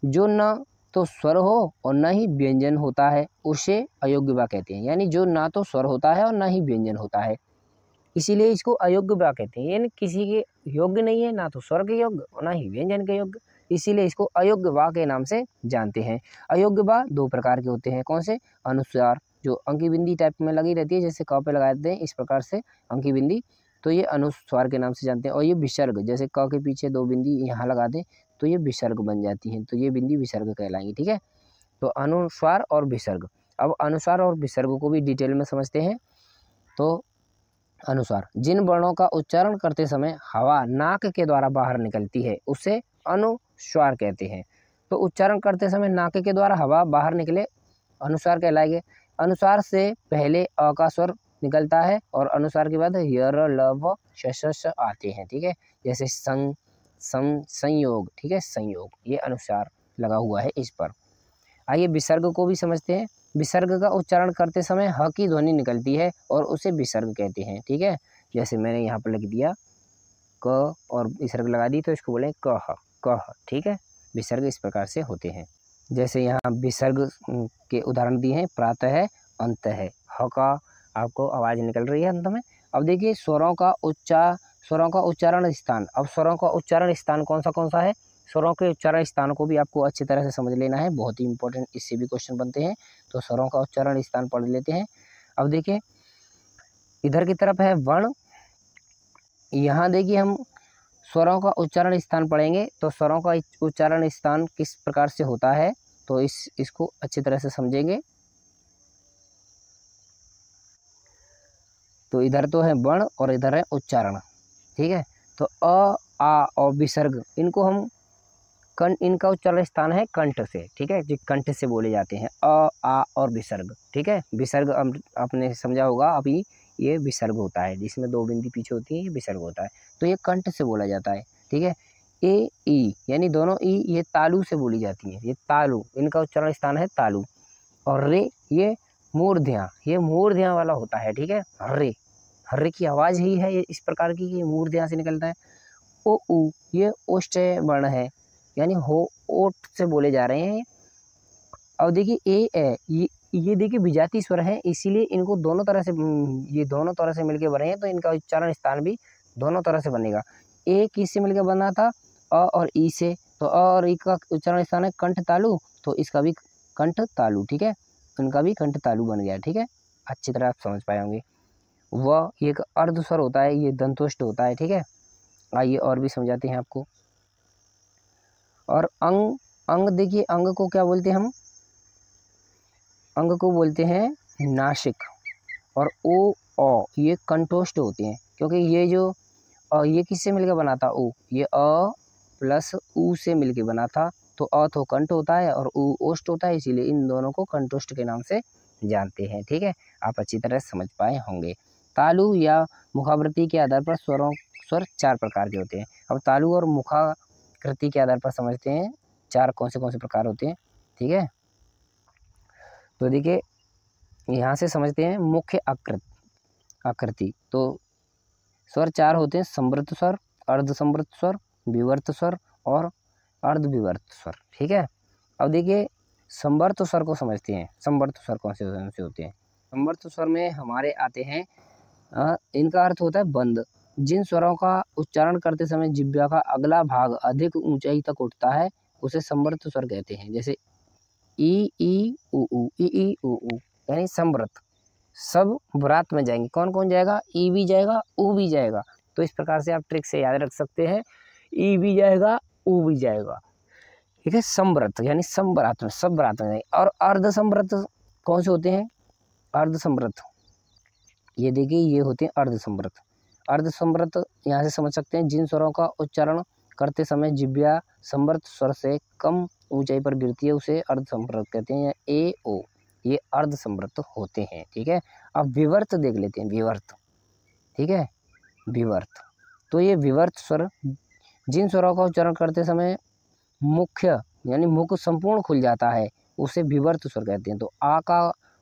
जो न तो स्वर हो और न ही व्यंजन होता है उसे अयोग्य बा कहते हैं। यानी जो ना तो स्वर होता है और ना ही व्यंजन होता है, इसीलिए इसको अयोग्य बा कहते हैं। यानी किसी के योग्य नहीं है, ना तो स्वर के योग्य और ना ही व्यंजन के योग्य, इसीलिए इसको अयोग्य बा के नाम से जानते हैं। अयोग्य बा दो प्रकार के होते हैं, कौन से? अनुस्वार, जो अंकी बिंदी टाइप में लगी रहती है, जैसे क पे लगा देते हैं इस प्रकार से अंकी बिंदी, तो ये अनुस्वार के नाम से जानते हैं। और ये विसर्ग, जैसे क के पीछे दो बिंदी यहाँ लगा दें तो ये विसर्ग बन जाती हैं, तो ये बिंदी विसर्ग कहलाएंगी, ठीक है। तो अनुस्वार और विसर्ग। अब अनुस्वार और विसर्ग को भी डिटेल में समझते हैं। तो अनुस्वार, जिन वर्णों का उच्चारण करते समय हवा नाक के द्वारा बाहर निकलती है उसे अनुस्वार कहते हैं। तो उच्चारण करते समय नाक के द्वारा हवा बाहर निकले अनुस्वार कहलाएंगे। अनुस्वार से पहले अ का स्वर निकलता है और अनुस्वार के बाद य, र, ल, व, श आते हैं, ठीक है। जैसे संग, सम, संयोग, ठीक है, संयोग, ये अनुस्वार लगा हुआ है इस पर। आइए विसर्ग को भी समझते हैं। विसर्ग का उच्चारण करते समय ह की ध्वनि निकलती है और उसे विसर्ग कहते हैं, ठीक है। जैसे मैंने यहाँ पर लिख दिया क और विसर्ग लगा दी, तो इसको बोले कह, कह, ठीक है। विसर्ग इस प्रकार से होते हैं। जैसे यहाँ विसर्ग के उदाहरण दिए हैं, प्रातः है, अंत है, ह का आपको आवाज निकल रही है अंत में। अब देखिए स्वरों का उच्चारण स्थान। अब स्वरों का उच्चारण स्थान कौन सा है, स्वरों के उच्चारण स्थान को भी आपको अच्छी तरह से समझ लेना है, बहुत ही इंपॉर्टेंट, इससे भी क्वेश्चन बनते हैं। तो स्वरों का उच्चारण स्थान पढ़ लेते हैं। अब देखिए इधर की तरफ है वर्ण, यहाँ देखिए हम स्वरों का उच्चारण स्थान पढ़ेंगे। तो स्वरों का उच्चारण स्थान किस प्रकार से होता है, तो इसको अच्छी तरह से समझेंगे। तो इधर तो है वर्ण और इधर है उच्चारण, ठीक है। तो अ, आ और विसर्ग, इनका उच्चारण स्थान है कंठ से, ठीक है, जो कंठ से बोले जाते हैं, अ, आ और विसर्ग, ठीक है। विसर्ग आपने समझा होगा अभी, ये विसर्ग होता है, जिसमें दो बिंदी पीछे होती है, ये विसर्ग होता है, तो ये कंठ से बोला जाता है, ठीक है। ए, ई, यानी दोनों ई ये तालु से बोली जाती है, ये तालु, इनका उच्चारण स्थान है तालु। और रे, ये मूर्ध्या वाला होता है, ठीक है। हर्रे की आवाज ही है ये इस प्रकार की, ये मूर्ध्या से निकलता है। ओ, उ, ये ओष्ठ वर्ण है, यानी हो, ओठ से बोले जा रहे हैं। अब देखिए ये देखिए विजातीय स्वर है, इसीलिए इनको दोनों तरह से ये दोनों तरह से मिलके बने हैं, तो इनका उच्चारण स्थान भी दोनों तरह से बनेगा। ए किससे मिलकर बना था? अ और ई से, तो अ और ई का उच्चारण स्थान है कंठ तालु, तो इसका भी कंठ तालु, ठीक है, इनका भी कंठ तालु बन गया, ठीक है, अच्छी तरह आप समझ पाए होंगे। व ये एक अर्ध स्वर होता है, ये दंतोष्ठ होता है, ठीक है। आइए और भी समझाते हैं आपको। और अंग, अंग देखिए, अंग को क्या बोलते हैं हम? अंग को बोलते हैं नासिक। और ओ अ ये कंठोष्ठ होते हैं, क्योंकि ये जो ये किससे मिलकर बना था? ओ, ये अ प्लस ऊ से मिलकर बना था, तो अ तो कंठ होता है और ऊ ओष्ठ होता है, इसीलिए इन दोनों को कंठोष्ठ के नाम से जानते हैं, ठीक है। आप अच्छी तरह समझ पाए होंगे। तालु या मुखावृत्ति के आधार पर स्वर 4 प्रकार के होते हैं। अब तालु और मुखाकृति के आधार पर समझते हैं 4 कौन से प्रकार होते हैं, ठीक है। तो देखिए यहाँ से समझते हैं मुख्य आकृति। तो स्वर 4 होते हैं, संवृत स्वर, अर्ध संवृत स्वर, विवर्त स्वर और अर्ध विवर्त स्वर, ठीक है। अब देखिए संवर्त स्वर को समझते हैं। संवर्त स्वर कौन से होते हैं? संवर्त स्वर में हमारे आते हैं इनका अर्थ होता है बंद। जिन स्वरों का उच्चारण करते समय जिह्वा का अगला भाग अधिक ऊंचाई तक उठता है उसे संवर्त स्वर कहते हैं। जैसे ई उ ऊ, ई उ ऊ, यानी संवृत। सब व्रात में जाएंगे। कौन कौन जाएगा? ई भी जाएगा, ऊ भी जाएगा। तो इस प्रकार से आप ट्रिक से याद रख सकते हैं, ई भी जाएगा, ऊ भी जाएगा, ठीक है। संवृत यानी संवरात में, सब व्रात में जाएंगे। और अर्ध संवृत कौन से होते हैं? अर्ध संवृत, ये देखिए ये होते हैं अर्ध संवृत। अर्ध संवृत यहाँ से समझ सकते हैं जिन स्वरों का उच्चारण करते समय जिह्वा संवृत स्वर से कम ऊंचाई पर गिरती है उसे अर्ध संवृत कहते हैं, या ए ओ, ये अर्ध संवृत होते हैं, ठीक है। अब विवर्त देख लेते हैं, विवर्त, ठीक है, विवर्त। तो ये विवर्त स्वर जिन स्वरों का उच्चारण करते समय मुख्य यानी मुख संपूर्ण खुल जाता है उसे विवर्त स्वर कहते हैं। तो आ का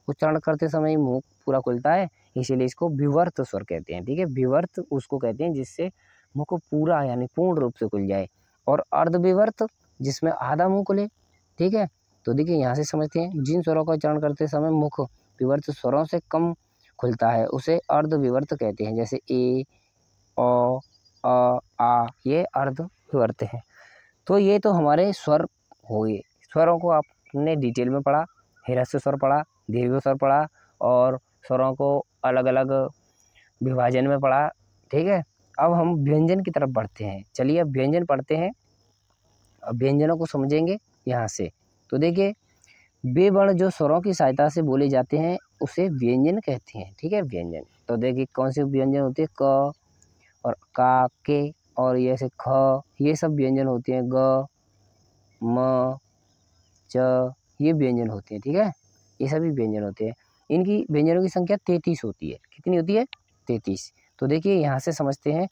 उच्चारण करते समय मुख पूरा खुलता है, इसीलिए इसको विवर्त स्वर कहते हैं, ठीक है। विवर्त उसको कहते हैं जिससे मुख पूरा यानी पूर्ण रूप से खुल जाए। और अर्ध विवर्त जिसमें आधा मुंह खुले, ठीक है। तो देखिए यहाँ से समझते हैं जिन स्वरों का उच्चारण करते समय मुख विवर्त स्वरों से कम खुलता है उसे अर्ध विवर्त कहते हैं। जैसे ए, ओ, आ, ये अर्ध विवर्त हैं। तो ये तो हमारे स्वर हो गए। स्वरों को आपने डिटेल में पढ़ा, ह्रस्व स्वर पढ़ा, दीर्घ स्वर पढ़ा और स्वरों को अलग अलग विभाजन में पढ़ा, ठीक है। अब हम व्यंजन की तरफ बढ़ते हैं। चलिए अब व्यंजन पढ़ते हैं। अब व्यंजनों को समझेंगे यहाँ से। तो देखिए वे वर्ण जो स्वरों की सहायता से बोले जाते हैं उसे व्यंजन कहते हैं, ठीक है, व्यंजन। तो देखिए कौन से व्यंजन होते हैं? क और का, के और ये से ख, ये सब व्यंजन होते हैं। ग, म, च, ये व्यंजन होते हैं, ठीक है, ये सभी व्यंजन होते हैं। इनकी व्यंजनों की संख्या 33 होती है। कितनी होती है? 33। तो देखिए यहाँ से समझते हैं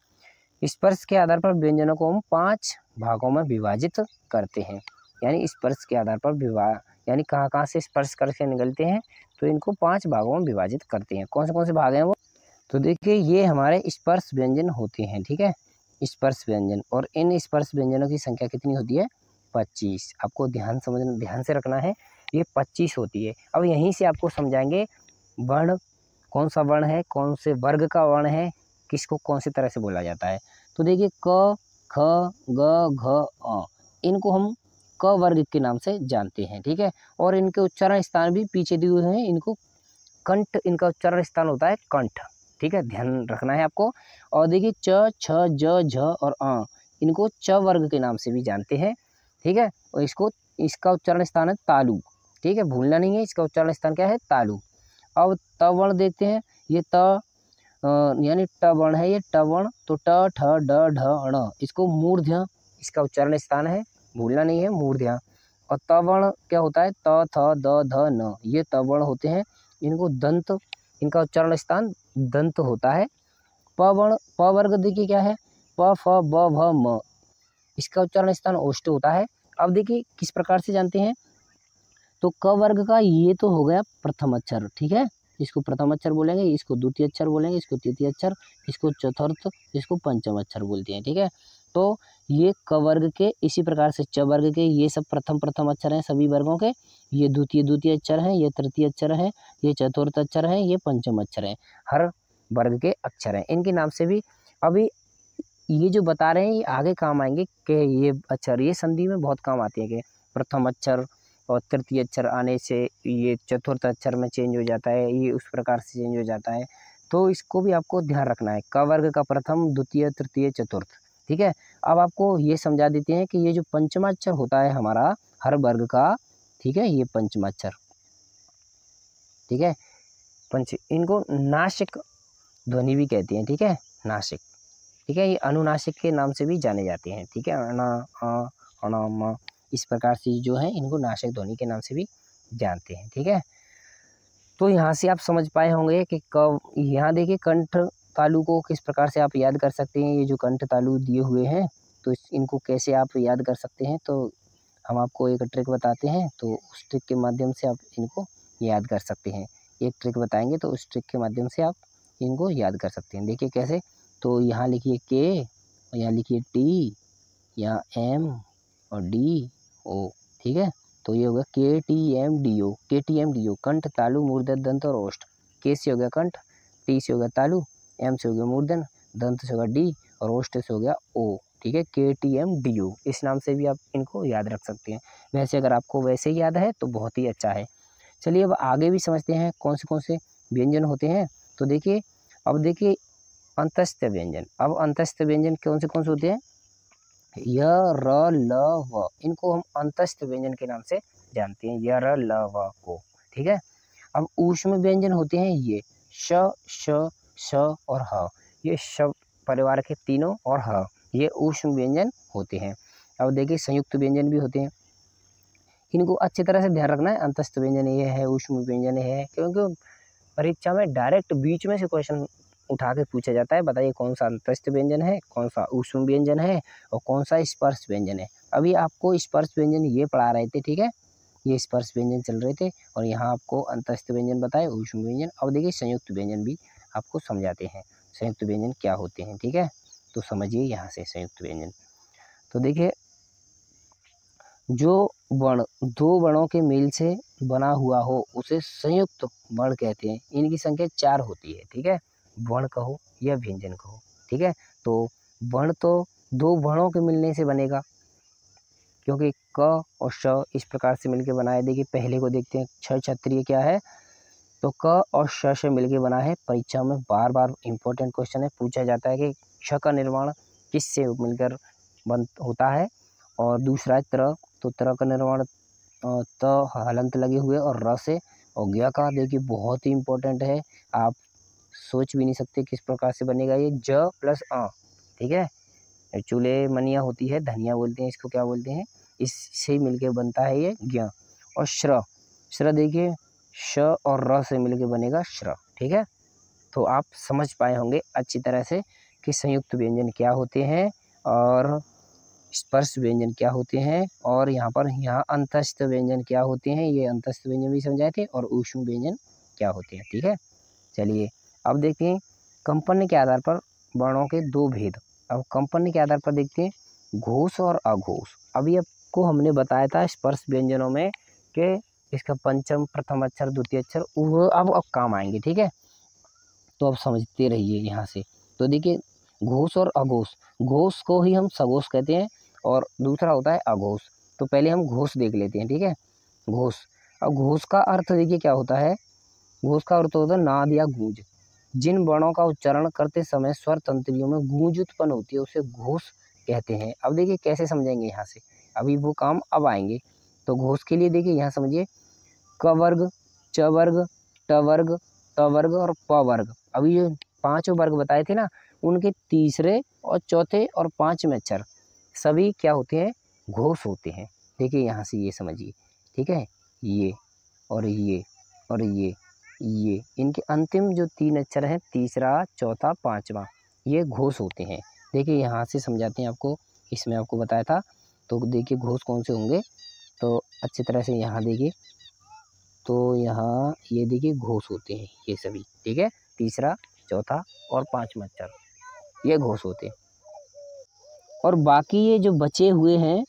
स्पर्श के आधार पर व्यंजनों को हम 5 भागों में विभाजित करते हैं। यानी स्पर्श के आधार पर यानी कहाँ से स्पर्श करके निकलते हैं, तो इनको 5 भागों में विभाजित करते हैं। कौन से भाग हैं वो? तो देखिए ये हमारे स्पर्श व्यंजन होते हैं, ठीक है, स्पर्श व्यंजन। और इन स्पर्श व्यंजनों की संख्या कितनी होती है? 25। आपको ध्यान से रखना है, ये 25 होती है। अब यहीं से आपको समझाएंगे वर्ण कौन सा वर्ण है, कौन से वर्ग का वर्ण है, किसको कौन सी तरह से बोला जाता है। तो देखिए क, ख, ग, घ, अ, इनको हम क वर्ग के नाम से जानते हैं, ठीक है। और इनके उच्चारण स्थान भी पीछे दिए हुए हैं। इनको कंठ, इनका उच्चारण स्थान होता है कंठ, ठीक है, ध्यान रखना है आपको। और देखिए च, छ, ज, झ और अ, इनको च वर्ग के नाम से भी जानते हैं, ठीक है। और इसका उच्चारण स्थान है तालु, ठीक है, भूलना नहीं है, इसका उच्चारण स्थान क्या है? तालु। अब त वर्ण देखते हैं। ये त यानी ट वर्ण है, ये ट वर्ण। तो ट, ठ, ड, ढ, ण, इसको मूर्ध्य इसका उच्चारण स्थान है, भूलना नहीं है, मूर्ध्य। और त वर्ण क्या होता है? त, थ, द, ध, न, ये त वर्ण होते हैं। इनको दंत, इनका उच्चारण स्थान दंत होता है। प वर्ण, प वर्ग देखिए क्या है? प, फ, ब, भ, म, इसका उच्चारण स्थान ओष्ठ होता है। अब देखिए किस प्रकार से जानते हैं। तो क वर्ग का ये तो हो गया प्रथम अक्षर, ठीक है, इसको प्रथम अक्षर बोलेंगे, इसको द्वितीय अक्षर बोलेंगे, इसको तृतीय अक्षर, इसको चतुर्थ, इसको पंचम अक्षर बोलते हैं, ठीक है। तो ये क वर्ग के, इसी प्रकार से च वर्ग के ये सब प्रथम अक्षर हैं सभी वर्गों के, ये द्वितीय अक्षर हैं, ये तृतीय अक्षर हैं, ये चतुर्थ अक्षर हैं, ये पंचम अक्षर हैं, हर वर्ग के अक्षर हैं। इनके नाम से भी अभी ये जो बता रहे हैं ये आगे काम आएंगे कि ये अक्षर ये संधि में बहुत काम आते हैं कि प्रथम अक्षर और तृतीय अक्षर आने से ये चतुर्थ अक्षर में चेंज हो जाता है, ये उस प्रकार से चेंज हो जाता है। तो इसको भी आपको ध्यान रखना है, क वर्ग का प्रथम, द्वितीय, तृतीय, चतुर्थ। ठीक है, अब आपको ये समझा देते हैं कि ये जो पंचमाक्षर होता है हमारा हर वर्ग का, ठीक है, ये पंचमाक्षर, ठीक है, इनको नासिक ध्वनि भी कहते हैं। ठीक है, नासिक, ठीक है, ये अनुनासिक के नाम से भी जाने जाते हैं। ठीक है, अना, अ, अणा, म, इस प्रकार से जो है इनको नासिक ध्वनि के नाम से भी जानते हैं। ठीक है, तो यहाँ से आप समझ पाए होंगे कि कब, यहाँ देखिए कंठ तालु को किस प्रकार से आप याद कर सकते हैं। ये जो कंठ तालु दिए हुए हैं तो इनको कैसे आप याद कर सकते हैं, तो हम आपको एक ट्रिक बताते हैं, तो उस ट्रिक के माध्यम से आप इनको याद कर सकते हैं। एक ट्रिक बताएंगे तो उस ट्रिक के माध्यम से आप इनको याद कर सकते हैं। देखिए कैसे, तो यहाँ लिखिए के, और यहाँ लिखिए टी, यहाँ एम और डी ओ। ठीक है, तो ये होगा के टी एम डी ओ, के टी एम डी ओ, कंठ तालु मूर्धन दंत और ओष्ठ। के से हो गया कंठ, टी से हो गया तालु, एम से हो गया मूर्धन, दंत से होगा डी और ओष्ठ से हो गया ओ। ठीक है, के टी एम डी ओ, इस नाम से भी आप इनको याद रख सकते हैं। वैसे अगर आपको वैसे ही याद है तो बहुत ही अच्छा है। चलिए अब आगे भी समझते हैं कौन से व्यंजन होते हैं। तो देखिए, अब देखिए अंतस्थ व्यंजन। अब अंतस्थ व्यंजन कौन से होते हैं, य, र, ल, व, इनको हम अंतस्थ व्यंजन के नाम से जानते हैं, य, र, ल, व को। ठीक है, अब ऊष्म व्यंजन होते हैं ये श, श, श और ह, ये श परिवार के तीनों और ह, ये ऊष्म व्यंजन होते हैं। अब देखिए संयुक्त व्यंजन भी होते हैं, इनको अच्छी तरह से ध्यान रखना है। अंतस्थ व्यंजन ये है, ऊष्म व्यंजन है, क्योंकि परीक्षा में डायरेक्ट बीच में से क्वेश्चन उठा के पूछा जाता है, बताइए कौन सा अंतस्थ व्यंजन है, कौन सा ऊष्म व्यंजन है और कौन सा स्पर्श व्यंजन है। अभी आपको स्पर्श व्यंजन ये पढ़ा रहे थे, ठीक है, ये स्पर्श व्यंजन चल रहे थे और यहाँ आपको अंतस्थ व्यंजन बताए, ऊष्म व्यंजन। अब देखिए संयुक्त व्यंजन भी आपको समझाते हैं, संयुक्त व्यंजन क्या होते हैं। ठीक है, तो समझिए यहाँ से संयुक्त व्यंजन। तो देखिए, जो वर्ण दो वर्णों के मेल से बना हुआ हो उसे संयुक्त वर्ण कहते हैं। इनकी संख्या 4 होती है। ठीक है, वर्ण कहो या व्यंजन कहो। ठीक है, तो वर्ण तो दो वर्णों के मिलने से बनेगा, क्योंकि क और श इस प्रकार से मिलके बना है। देखिए पहले को देखते हैं, छ क्षत्रिय क्या है, तो क और श से मिलके बना है। परीक्षा में बार बार इंपॉर्टेंट क्वेश्चन है, पूछा जाता है कि क्ष का निर्माण किस से मिलकर बन होता है, और दूसरा त्र, तो त्र का निर्माण त हलंत लगे हुए और र से, और ज्ञ का देखिए बहुत ही इंपॉर्टेंट है, आप सोच भी नहीं सकते किस प्रकार से बनेगा ये, ज प्लस अ। ठीक है, चूल्हे मनिया होती है, धनिया बोलते हैं इसको, क्या बोलते हैं, इससे मिलके बनता है ये ज्ञ। और श्र, श्र देखिए श और र से मिलके बनेगा श्र। ठीक है, तो आप समझ पाए होंगे अच्छी तरह से कि संयुक्त व्यंजन क्या होते हैं और स्पर्श व्यंजन क्या होते हैं, और यहाँ अंतस्थ व्यंजन क्या होते हैं, ये अंतस्थ व्यंजन भी समझाए थे, और ऊष्म व्यंजन क्या होते हैं। ठीक है, चलिए अब देखते हैं कंपन के आधार पर वर्णों के दो भेद। अब कंपन के आधार पर देखते हैं घोष और अघोष। अभी आपको हमने बताया था स्पर्श व्यंजनों में कि इसका पंचम, प्रथम अक्षर, द्वितीय अक्षर, वो अब काम आएंगे। ठीक है, तो अब समझते रहिए यहाँ से। तो देखिए घोष और अघोष, घोष को ही हम सघोष कहते हैं और दूसरा होता है अघोष। तो पहले हम घोष देख लेते हैं। ठीक है, घोष। अब घोष का अर्थ देखिए क्या होता है, घोष का अर्थ होता है नाद या गूंज। जिन वर्णों का उच्चारण करते समय स्वर तंत्रियों में गूंज उत्पन्न होती है उसे घोष कहते हैं। अब देखिए कैसे समझेंगे यहाँ से, अभी वो काम अब आएंगे। तो घोष के लिए देखिए यहाँ समझिए, क वर्ग, च वर्ग, ट वर्ग, त वर्ग और प वर्ग। अभी ये 5 वर्ग बताए थे ना, उनके तीसरे और चौथे और 5वें अक्षर सभी क्या होते हैं, घोष होते हैं। देखिए यहाँ से ये समझिए। ठीक है, ये और ये और ये इनके अंतिम जो 3 अक्षर हैं, तीसरा, चौथा, 5वां, ये घोष होते हैं। देखिए यहाँ से समझाते हैं आपको, इसमें आपको बताया था। तो देखिए घोष कौन से होंगे, तो अच्छी तरह से यहाँ देखिए, तो यहाँ ये देखिए घोष होते हैं ये सभी। ठीक है, तीसरा, चौथा और 5वां अक्षर ये घोष होते हैं। और बाकी ये जो बचे हुए हैं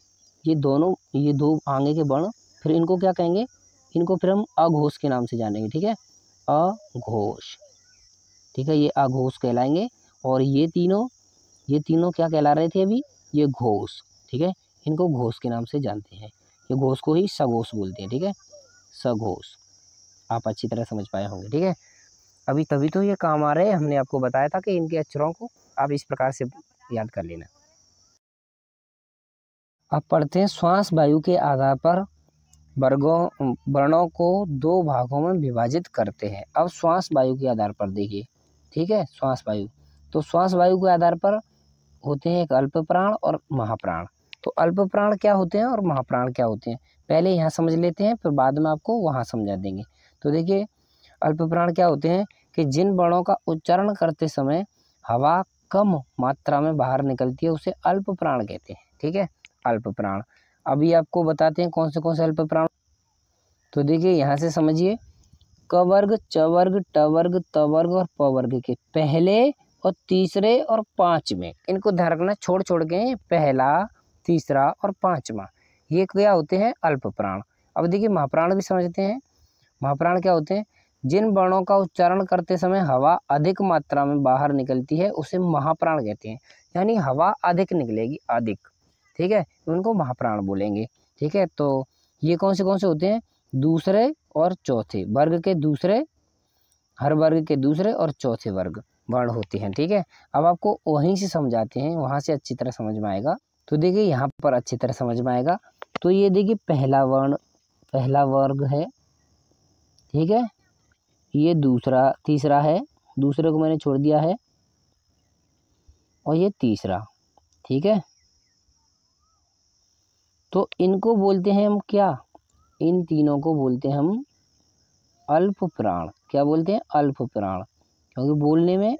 ये दो आगे के वर्ण, फिर इनको क्या कहेंगे, इनको फिर हम अघोष के नाम से जानेंगे। ठीक है, अघोष। ठीक है, ये अघोष कहलाएंगे। और ये तीनों क्या कहला रहे थे अभी, ये घोष। ठीक है, इनको घोष के नाम से जानते हैं। ये घोष को ही सघोष बोलते हैं। ठीक है, सघोष। आप अच्छी तरह समझ पाए होंगे। ठीक है, अभी तभी तो ये काम आ रहे हैं। हमने आपको बताया था कि इनके अक्षरों को आप इस प्रकार से याद कर लेना। अब पढ़ते हैं, श्वास वायु के आधार पर वर्णों को दो भागों में विभाजित करते हैं। अब श्वास वायु के आधार पर देखिए। ठीक है, श्वास वायु, तो श्वास वायु के आधार पर होते हैं एक अल्प प्राण और महाप्राण। तो अल्प प्राण क्या होते हैं और महाप्राण क्या होते हैं, पहले यहाँ समझ लेते हैं, फिर बाद में आपको वहाँ समझा देंगे। तो देखिए, अल्प प्राण क्या होते हैं कि जिन वर्णों का उच्चारण करते समय हवा कम मात्रा में बाहर निकलती है, उसे अल्प प्राण कहते हैं। ठीक है, अल्प प्राण। अभी आपको बताते हैं कौन से अल्प प्राण। तो देखिए, यहाँ से समझिए, क वर्ग, च वर्ग, ट वर्ग, त वर्ग और प वर्ग के पहले और तीसरे और पांचवें, इनको ध्यान रखना, छोड़ के पहला, तीसरा और पांचवा, ये क्या होते हैं, अल्प प्राण। अब देखिए, महाप्राण भी समझते हैं। महाप्राण क्या होते हैं, जिन वर्णों का उच्चारण करते समय हवा अधिक मात्रा में बाहर निकलती है, उसे महाप्राण कहते हैं। यानी हवा अधिक निकलेगी, अधिक। ठीक है, उनको महाप्राण बोलेंगे। ठीक है, तो ये कौन से होते हैं, दूसरे और चौथे वर्ग के, दूसरे, हर वर्ग के दूसरे और चौथे वर्ग वर्ण होते हैं। ठीक है, अब आपको वहीं से समझाते हैं, वहां से अच्छी तरह समझ में आएगा। तो देखिए, यहाँ पर अच्छी तरह समझ में आएगा। तो ये देखिए, पहला वर्ग है। ठीक है, ये तीसरा है, दूसरे को मैंने छोड़ दिया है, और ये तीसरा। ठीक है, तो इनको बोलते हैं हम क्या, इन तीनों को बोलते हैं हम अल्प प्राण। क्या बोलते हैं, अल्प प्राण, क्योंकि बोलने में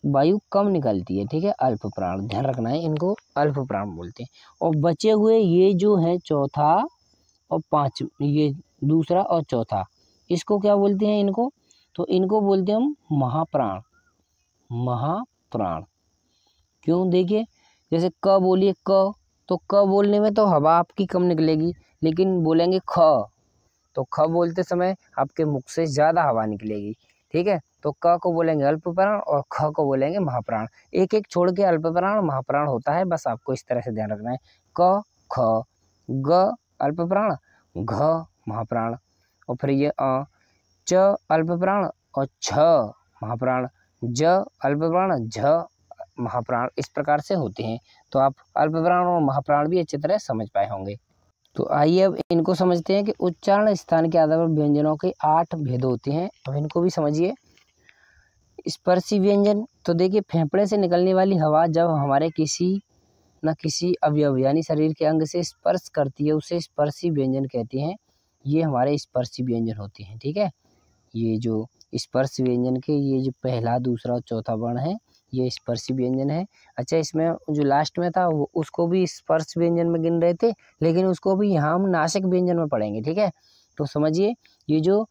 वायु कम निकलती है। ठीक है, अल्प प्राण, ध्यान रखना है, इनको अल्प प्राण बोलते हैं। और बचे हुए ये जो है चौथा और ये दूसरा और चौथा, इसको क्या बोलते हैं, तो इनको बोलते हैं हम महाप्राण। महाप्राण क्यों, देखिए, जैसे क बोलिए, क, तो क बोलने में तो हवा आपकी कम निकलेगी, लेकिन बोलेंगे ख, तो ख बोलते समय आपके मुख से ज़्यादा हवा निकलेगी। ठीक है, तो क को बोलेंगे अल्प प्राण और ख को बोलेंगे महाप्राण। एक एक छोड़ के अल्प प्राण महाप्राण होता है, बस आपको इस तरह से ध्यान रखना है। क, ख, ग अल्प प्राण, घ महाप्राण, और फिर ये च अल्प प्राण और छ महाप्राण, ज अल्प प्राण, झ महाप्राण, इस प्रकार से होते हैं। तो आप अल्प प्राण और महाप्राण भी अच्छी तरह समझ पाए होंगे। तो आइए अब इनको समझते हैं कि उच्चारण स्थान के आधार पर व्यंजनों के 8 भेद होते हैं। अब इनको भी समझिए। स्पर्शी व्यंजन, तो देखिए, फेफड़े से निकलने वाली हवा जब हमारे किसी न किसी अवयव यानी शरीर के अंग से स्पर्श करती है, उसे स्पर्शी व्यंजन कहते हैं। ये हमारे स्पर्शी व्यंजन होते हैं। ठीक है, ये जो स्पर्श व्यंजन के ये जो पहला, दूसरा और चौथा वर्ण है, ये स्पर्शी व्यंजन है। अच्छा, इसमें जो लास्ट में था वो उसको भी स्पर्श व्यंजन में गिन रहे थे, लेकिन उसको भी यहाँ हम नासिक व्यंजन में पढ़ेंगे। ठीक है, तो समझिए, ये जो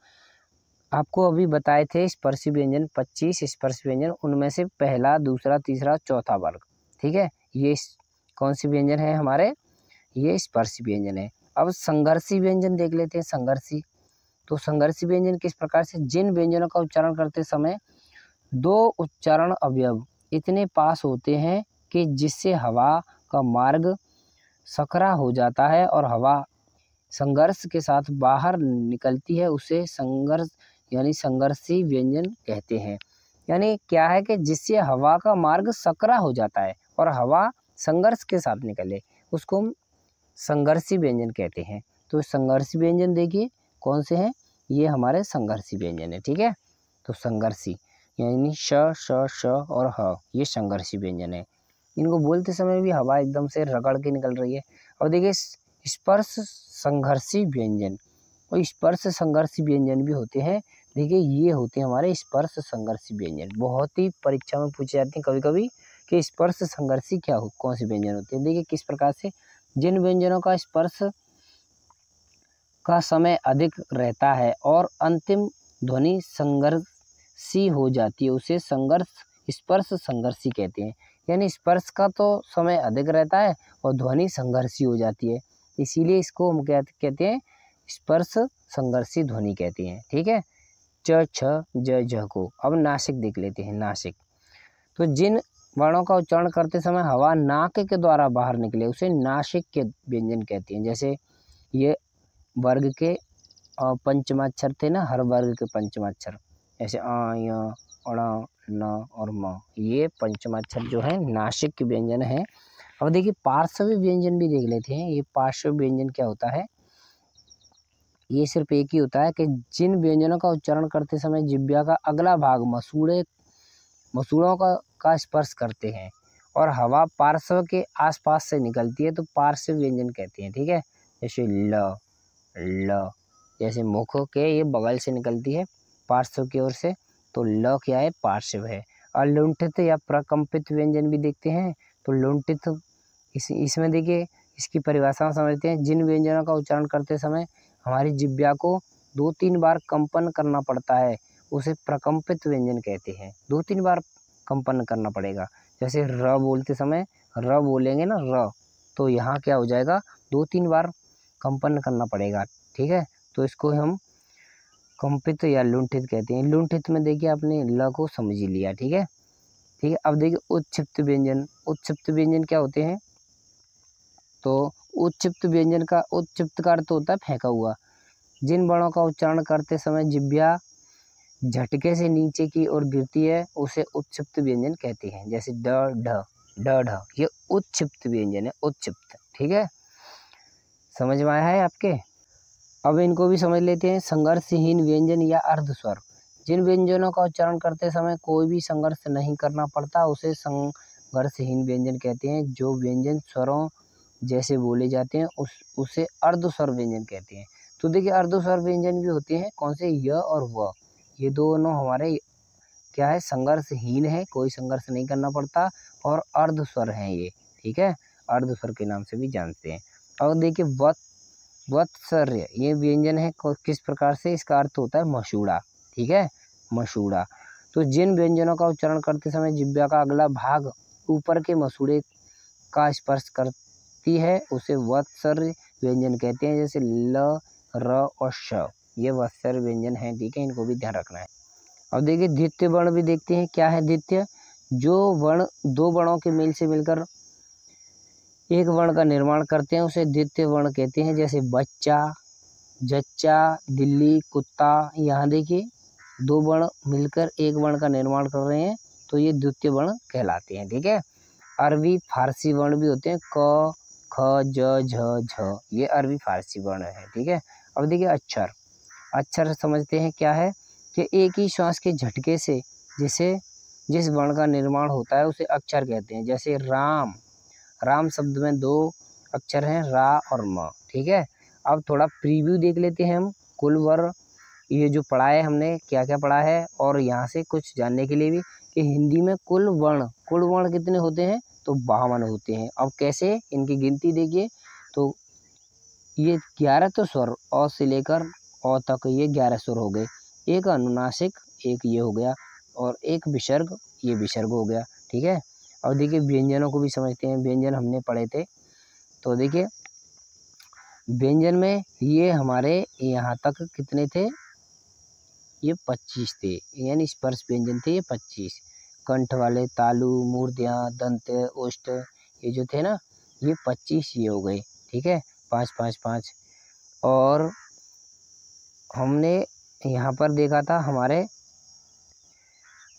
आपको अभी बताए थे स्पर्शी व्यंजन 25 स्पर्श व्यंजन, उनमें से पहला, दूसरा, तीसरा, चौथा वर्ग। ठीक है, ये कौन सी व्यंजन है हमारे, ये स्पर्शी व्यंजन है। अब संघर्षी व्यंजन देख लेते हैं। संघर्षी, तो संघर्षी व्यंजन किस प्रकार से, जिन व्यंजनों का उच्चारण करते समय दो उच्चारण अवयव इतने पास होते हैं कि जिससे हवा का मार्ग सकरा हो जाता है और हवा संघर्ष के साथ बाहर निकलती है, उसे संघर्ष यानी संघर्षी व्यंजन कहते हैं। यानी क्या है कि जिससे हवा का मार्ग सकरा हो जाता है और हवा संघर्ष के साथ निकले, उसको हम संघर्षी व्यंजन कहते हैं। तो संघर्षी व्यंजन देखिए कौन से हैं, ये हमारे संघर्षी व्यंजन है। ठीक है, तो संघर्षी यानी श, श, श और ह, ये संघर्षी व्यंजन है। इनको बोलते समय भी हवा एकदम से रगड़ के निकल रही है। और देखिए, स्पर्श संघर्षी व्यंजन और स्पर्श संघर्षी व्यंजन भी होते हैं। देखिए, ये होते हैं हमारे स्पर्श संघर्षी व्यंजन। बहुत ही परीक्षा में पूछे जाते हैं कभी कभी कि स्पर्श संघर्षी कौन से व्यंजन होते हैं। देखिए किस प्रकार से, जिन व्यंजनों का स्पर्श का समय अधिक रहता है और अंतिम ध्वनि संघर्षी हो जाती है, उसे स्पर्श संघर्षी कहते हैं। यानी स्पर्श का तो समय अधिक रहता है और ध्वनि संघर्षी हो जाती है, इसीलिए इसको हम कहते हैं स्पर्श संघर्षी ध्वनि कहते हैं। ठीक है, च छ ज झ को। अब नासिक देख लेते हैं। नासिक, तो जिन वर्णों का उच्चारण करते समय हवा नाक के द्वारा बाहर निकले उसे नासिक के व्यंजन कहते हैं। जैसे ये वर्ग के पंचमाक्षर थे ना, हर वर्ग के पंचमाक्षर, जैसे आ य अण न और म, ये पंचमाक्षर जो है नासिक के व्यंजन है। अब देखिए पार्श्व व्यंजन भी देख लेते हैं। ये पार्श्व व्यंजन क्या होता है? ये सिर्फ एक ही होता है कि जिन व्यंजनों का उच्चारण करते समय जिह्वा का अगला भाग मसूड़ों का स्पर्श करते हैं और हवा पार्श्व के आसपास से निकलती है तो पार्श्व व्यंजन कहते हैं। ठीक है, जैसे ल, जैसे मुख के ये बगल से निकलती है पार्श्व की ओर से, तो ल क्या है? पार्श्व है। और लुंठित या प्रकंपित व्यंजन भी देखते हैं। तो लुंठित इसमें देखिए इसकी परिभाषा समझते हैं। जिन व्यंजनों का उच्चारण करते समय हमारी जिह्वा को 2-3 बार कंपन करना पड़ता है उसे प्रकंपित व्यंजन कहते हैं। 2-3 बार कंपन करना पड़ेगा। जैसे र बोलते समय र बोलेंगे ना, र, तो यहाँ क्या हो जाएगा? 2-3 बार कंपन करना पड़ेगा। ठीक है, तो इसको हम कंपित या लुंठित कहते हैं। लुंठित में देखिए आपने ल को समझ ही लिया। ठीक है, ठीक है। अब देखिए उत्क्षिप्त व्यंजन। उत्क्षिप्त व्यंजन क्या होते हैं? तो उत्क्षिप्त व्यंजन का उत्क्षिप्त का अर्थ होता है फेंका हुआ। जिन वर्णों का उच्चारण करते समय जिह्वा झटके से नीचे की ओर गिरती है उसे उत्क्षिप्त व्यंजन कहते हैं। जैसे ड ढ, ये उत्क्षिप्त व्यंजन है, उत्क्षिप्त। ठीक है, समझ में आया है आपके? अब इनको भी समझ लेते हैं। संघर्षहीन व्यंजन या अर्धस्वर। जिन व्यंजनों का उच्चारण करते समय कोई भी संघर्ष नहीं करना पड़ता उसे संघर्षहीन व्यंजन कहते हैं। जो व्यंजन स्वरों जैसे बोले जाते हैं उसे अर्धस्वर व्यंजन कहते हैं। तो देखिए अर्धस्वर व्यंजन भी होते हैं। कौन से? य और व, ये दोनों हमारे क्या है? संघर्षहीन है, कोई संघर्ष नहीं करना पड़ता, और अर्धस्वर हैं ये। ठीक है, अर्धस्वर के नाम से भी जानते हैं। और देखिए वत्सर्य, ये व्यंजन है किस प्रकार से? इसका अर्थ होता है मसूड़ा। ठीक है, मसूड़ा। तो जिन व्यंजनों का उच्चारण करते समय जिह्वा का अगला भाग ऊपर के मसूड़े का स्पर्श करती है उसे वत्सर्य व्यंजन कहते हैं। जैसे ल, र और श, ये वत्सर्य व्यंजन है। ठीक है, इनको भी ध्यान रखना है। अब देखिए द्वितीय वर्ण भी देखते हैं। क्या है द्वितीय? जो वर्ण दो वर्णों के मेल से मिलकर एक वर्ण का निर्माण करते हैं उसे द्वितीय वर्ण कहते हैं। जैसे बच्चा, जच्चा, दिल्ली, कुत्ता। यहाँ देखिए दो वर्ण मिलकर एक वर्ण का निर्माण कर रहे हैं तो ये द्वितीय वर्ण कहलाते हैं। ठीक है, अरबी फारसी वर्ण भी होते हैं। क, ख, ज, झ, झ, ये अरबी फारसी वर्ण है। ठीक है, अब देखिए अक्षर। अक्षर समझते हैं क्या है कि एक ही श्वास के झटके से जिस वर्ण का निर्माण होता है उसे अक्षर कहते हैं। जैसे राम, राम शब्द में 2 अक्षर हैं, रा और म। ठीक है, अब थोड़ा प्रीव्यू देख लेते हैं हम। कुल वर्ण ये जो पढ़ा है हमने, क्या क्या पढ़ा है, और यहाँ से कुछ जानने के लिए भी कि हिंदी में कुल वर्ण कितने होते हैं? तो 52 होते हैं। अब कैसे इनकी गिनती देखिए, तो ये 11 तो स्वर अ से लेकर अ तक, ये 11 स्वर हो गए। एक अनुनासिक, एक ये हो गया, और एक विसर्ग, ये विसर्ग हो गया। ठीक है, और देखिए व्यंजनों को भी समझते हैं। व्यंजन हमने पढ़े थे, तो देखिए व्यंजन में ये हमारे यहाँ तक कितने थे? ये 25 थे, यानी स्पर्श व्यंजन थे ये 25। कंठ वाले तालु, मूर्धन्य, दंत, ओष्ठ, ये जो थे ना, ये 25 ये हो गए। ठीक है, 5 5 5। और हमने यहाँ पर देखा था हमारे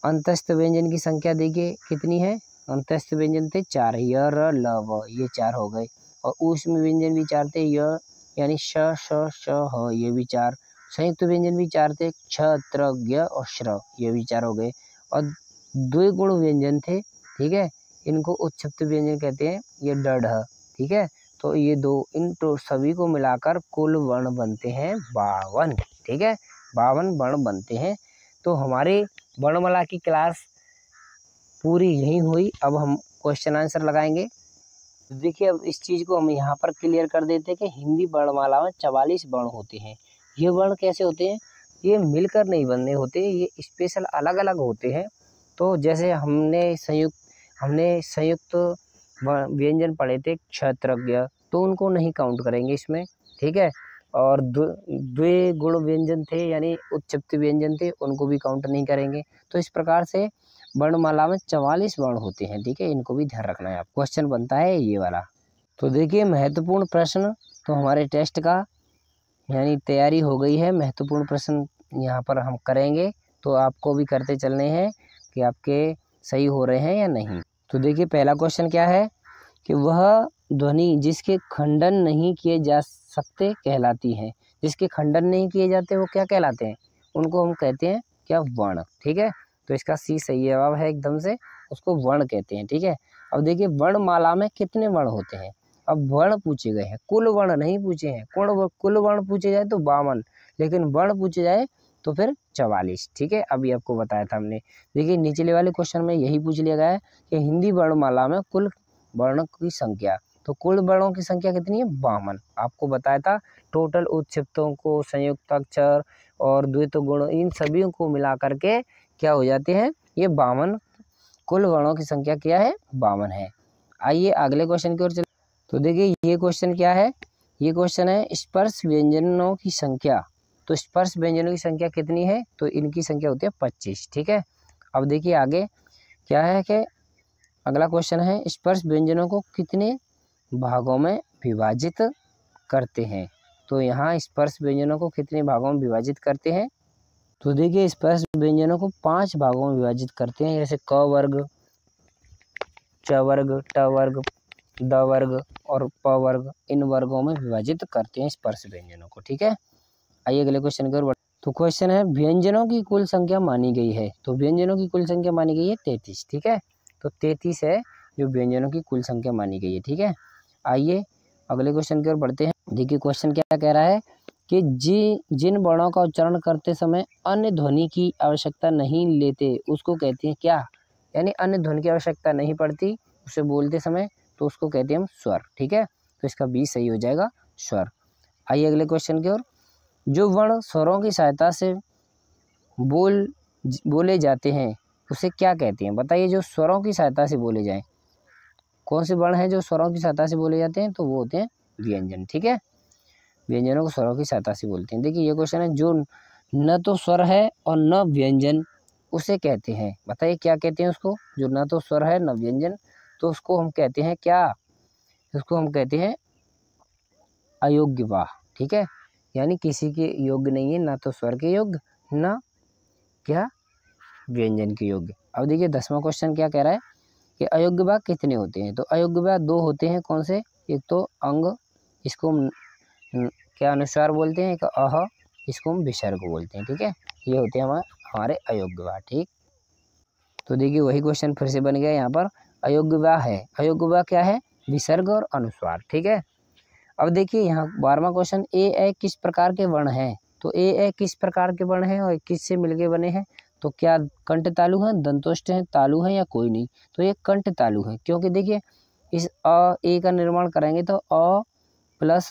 अंतस्थ व्यंजन की संख्या देखिए कितनी है? अंतस्थ व्यंजन थे 4, य, र, ल, व, ये 4 हो गए। और ऊष्म व्यंजन भी 4 थे, य यानी श, श, श, ह, ये भी 4। संयुक्त व्यंजन भी 4 थे, क्ष, त्र, ज्ञ और श्र, ये भी 4 हो गए। और द्विगुण व्यंजन थे। ठीक है, इनको उत्क्षिप्त व्यंजन कहते हैं, ये ड, ढ। ठीक है, तो ये 2, इन तो सभी को मिलाकर कुल वर्ण बनते हैं 52। ठीक है, 52 वर्ण बनते हैं। तो हमारे वर्णमाला की क्लास पूरी यहीं हुई। अब हम क्वेश्चन आंसर लगाएंगे। देखिए अब इस चीज़ को हम यहाँ पर क्लियर कर देते हैं कि हिंदी वर्णमाला में 44 वर्ण होते हैं। ये वर्ण कैसे होते हैं? ये मिलकर नहीं बने होते, ये स्पेशल अलग अलग होते हैं। तो जैसे हमने हमने संयुक्त व्यंजन पढ़े थे क्षत्रज्ञ, तो उनको नहीं काउंट करेंगे इसमें, ठीक है। और द्विगुण व्यंजन थे यानी उच्चत्ति व्यंजन थे, उनको भी काउंट नहीं करेंगे। तो इस प्रकार से वर्णमाला में 44 वर्ण होते हैं, ठीक है, इनको भी ध्यान रखना है। आप क्वेश्चन बनता है ये वाला। तो देखिए महत्वपूर्ण प्रश्न तो हमारे टेस्ट का यानी तैयारी हो गई है। महत्वपूर्ण प्रश्न यहाँ पर हम करेंगे, तो आपको भी करते चलने हैं कि आपके सही हो रहे हैं या नहीं। तो देखिए पहला क्वेश्चन क्या है कि वह ध्वनि जिसके खंडन नहीं किए जा सकते कहलाती है। जिसके खंडन नहीं किए जाते वो क्या कहलाते हैं? उनको हम कहते हैं क्या? वर्ण, ठीक है। तो इसका सी सही जवाब है एकदम से, उसको वर्ण कहते हैं, ठीक है। अब देखिए वर्णमाला में कितने वर्ण होते हैं। अब वर्ण पूछे गए हैं, कुल वर्ण नहीं पूछे हैं। कुल वर्ण पूछे जाए तो 52, लेकिन वर्ण पूछे जाए तो फिर 44, ठीक है। अभी आपको बताया था हमने। देखिए निचले वाले क्वेश्चन में यही पूछ लिया गया है कि हिंदी वर्णमाला में कुल वर्ण की संख्या, तो कुल वर्णों की संख्या कितनी है? 52। आपको बताया था टोटल उत्क्षिप्तों को, संयुक्त अक्षर और द्वित गुण, इन सभी को मिला करके क्या हो जाते हैं? ये 52। कुल वर्णों की संख्या क्या है? 52 है। आइए अगले क्वेश्चन की ओर चले। तो देखिए ये क्वेश्चन क्या है? ये क्वेश्चन है स्पर्श व्यंजनों की संख्या। तो स्पर्श व्यंजनों की संख्या कितनी है? तो इनकी संख्या होती है 25, ठीक है। अब देखिए आगे क्या है कि अगला क्वेश्चन है स्पर्श व्यंजनों को कितने भागों में विभाजित करते हैं। तो यहाँ स्पर्श व्यंजनों को कितने भागों में विभाजित करते हैं? तो देखिए स्पर्श व्यंजनों को 5 भागों में विभाजित करते हैं, जैसे क वर्ग, च वर्ग, ट वर्ग, द वर्ग और प वर्ग, इन वर्गों में विभाजित करते हैं स्पर्श व्यंजनों को, ठीक है। आइए अगले क्वेश्चन की ओर। तो क्वेश्चन है व्यंजनों की कुल संख्या मानी गई है। तो व्यंजनों की कुल संख्या मानी गई है 33, ठीक है। तो 33 है जो व्यंजनों की कुल संख्या मानी गई है, ठीक है। आइए अगले क्वेश्चन की ओर बढ़ते हैं। देखिए क्वेश्चन क्या कह रहा है कि जिन वर्णों का उच्चारण करते समय अन्य ध्वनि की आवश्यकता नहीं लेते उसको कहते हैं क्या? यानी अन्य ध्वनि की आवश्यकता नहीं पड़ती उसे बोलते समय, तो उसको कहते हैं हम स्वर, ठीक है। तो इसका बी सही हो जाएगा, स्वर। आइए अगले क्वेश्चन की ओर। जो वर्ण स्वरों की सहायता से बोले जाते हैं उसे क्या कहते हैं? बताइए जो स्वरों की सहायता से बोले जाएं, कौन से वर्ण हैं जो स्वरों की सहायता से बोले जाते हैं? तो वो होते हैं व्यंजन, ठीक है। व्यंजनों को स्वरों की सहायता से बोलते हैं। देखिए ये क्वेश्चन है जो न तो स्वर है और न व्यंजन उसे कहते हैं। बताइए क्या कहते हैं उसको? जो न तो स्वर है न व्यंजन, तो उसको हम कहते हैं क्या? उसको हम कहते हैं अयोग्य वाह, ठीक है। यानी किसी के योग्य नहीं है, ना तो स्वर के योग्य ना क्या व्यंजन के योग्य। अब देखिए 10वां क्वेश्चन क्या कह रहा है कि अयोग्य वाह कितने होते हैं? तो अयोग्य वाह 2 होते हैं। कौन से? एक तो अंग, इसको हम क्या अनुस्वार बोलते हैं, एक अह, इसको हम विसर्ग बोलते हैं, ठीक है। ये होते हैं हमारे अयोग्य वाह, ठीक। तो देखिए वही क्वेश्चन फिर से बन गया यहाँ पर। अयोग्य वाह है, अयोग्य वाह क्या है? विसर्ग और अनुस्वार, ठीक है। अब देखिए यहाँ 12वां क्वेश्चन ए किस प्रकार के वर्ण हैं? तो ए किस प्रकार के वर्ण हैं और किस से मिलके बने हैं? तो क्या कंठ तालु हैं, दंतोष्ठ हैं, तालु हैं या कोई नहीं? तो ये कंठ तालु है, क्योंकि देखिए इस ए का निर्माण करेंगे तो अ प्लस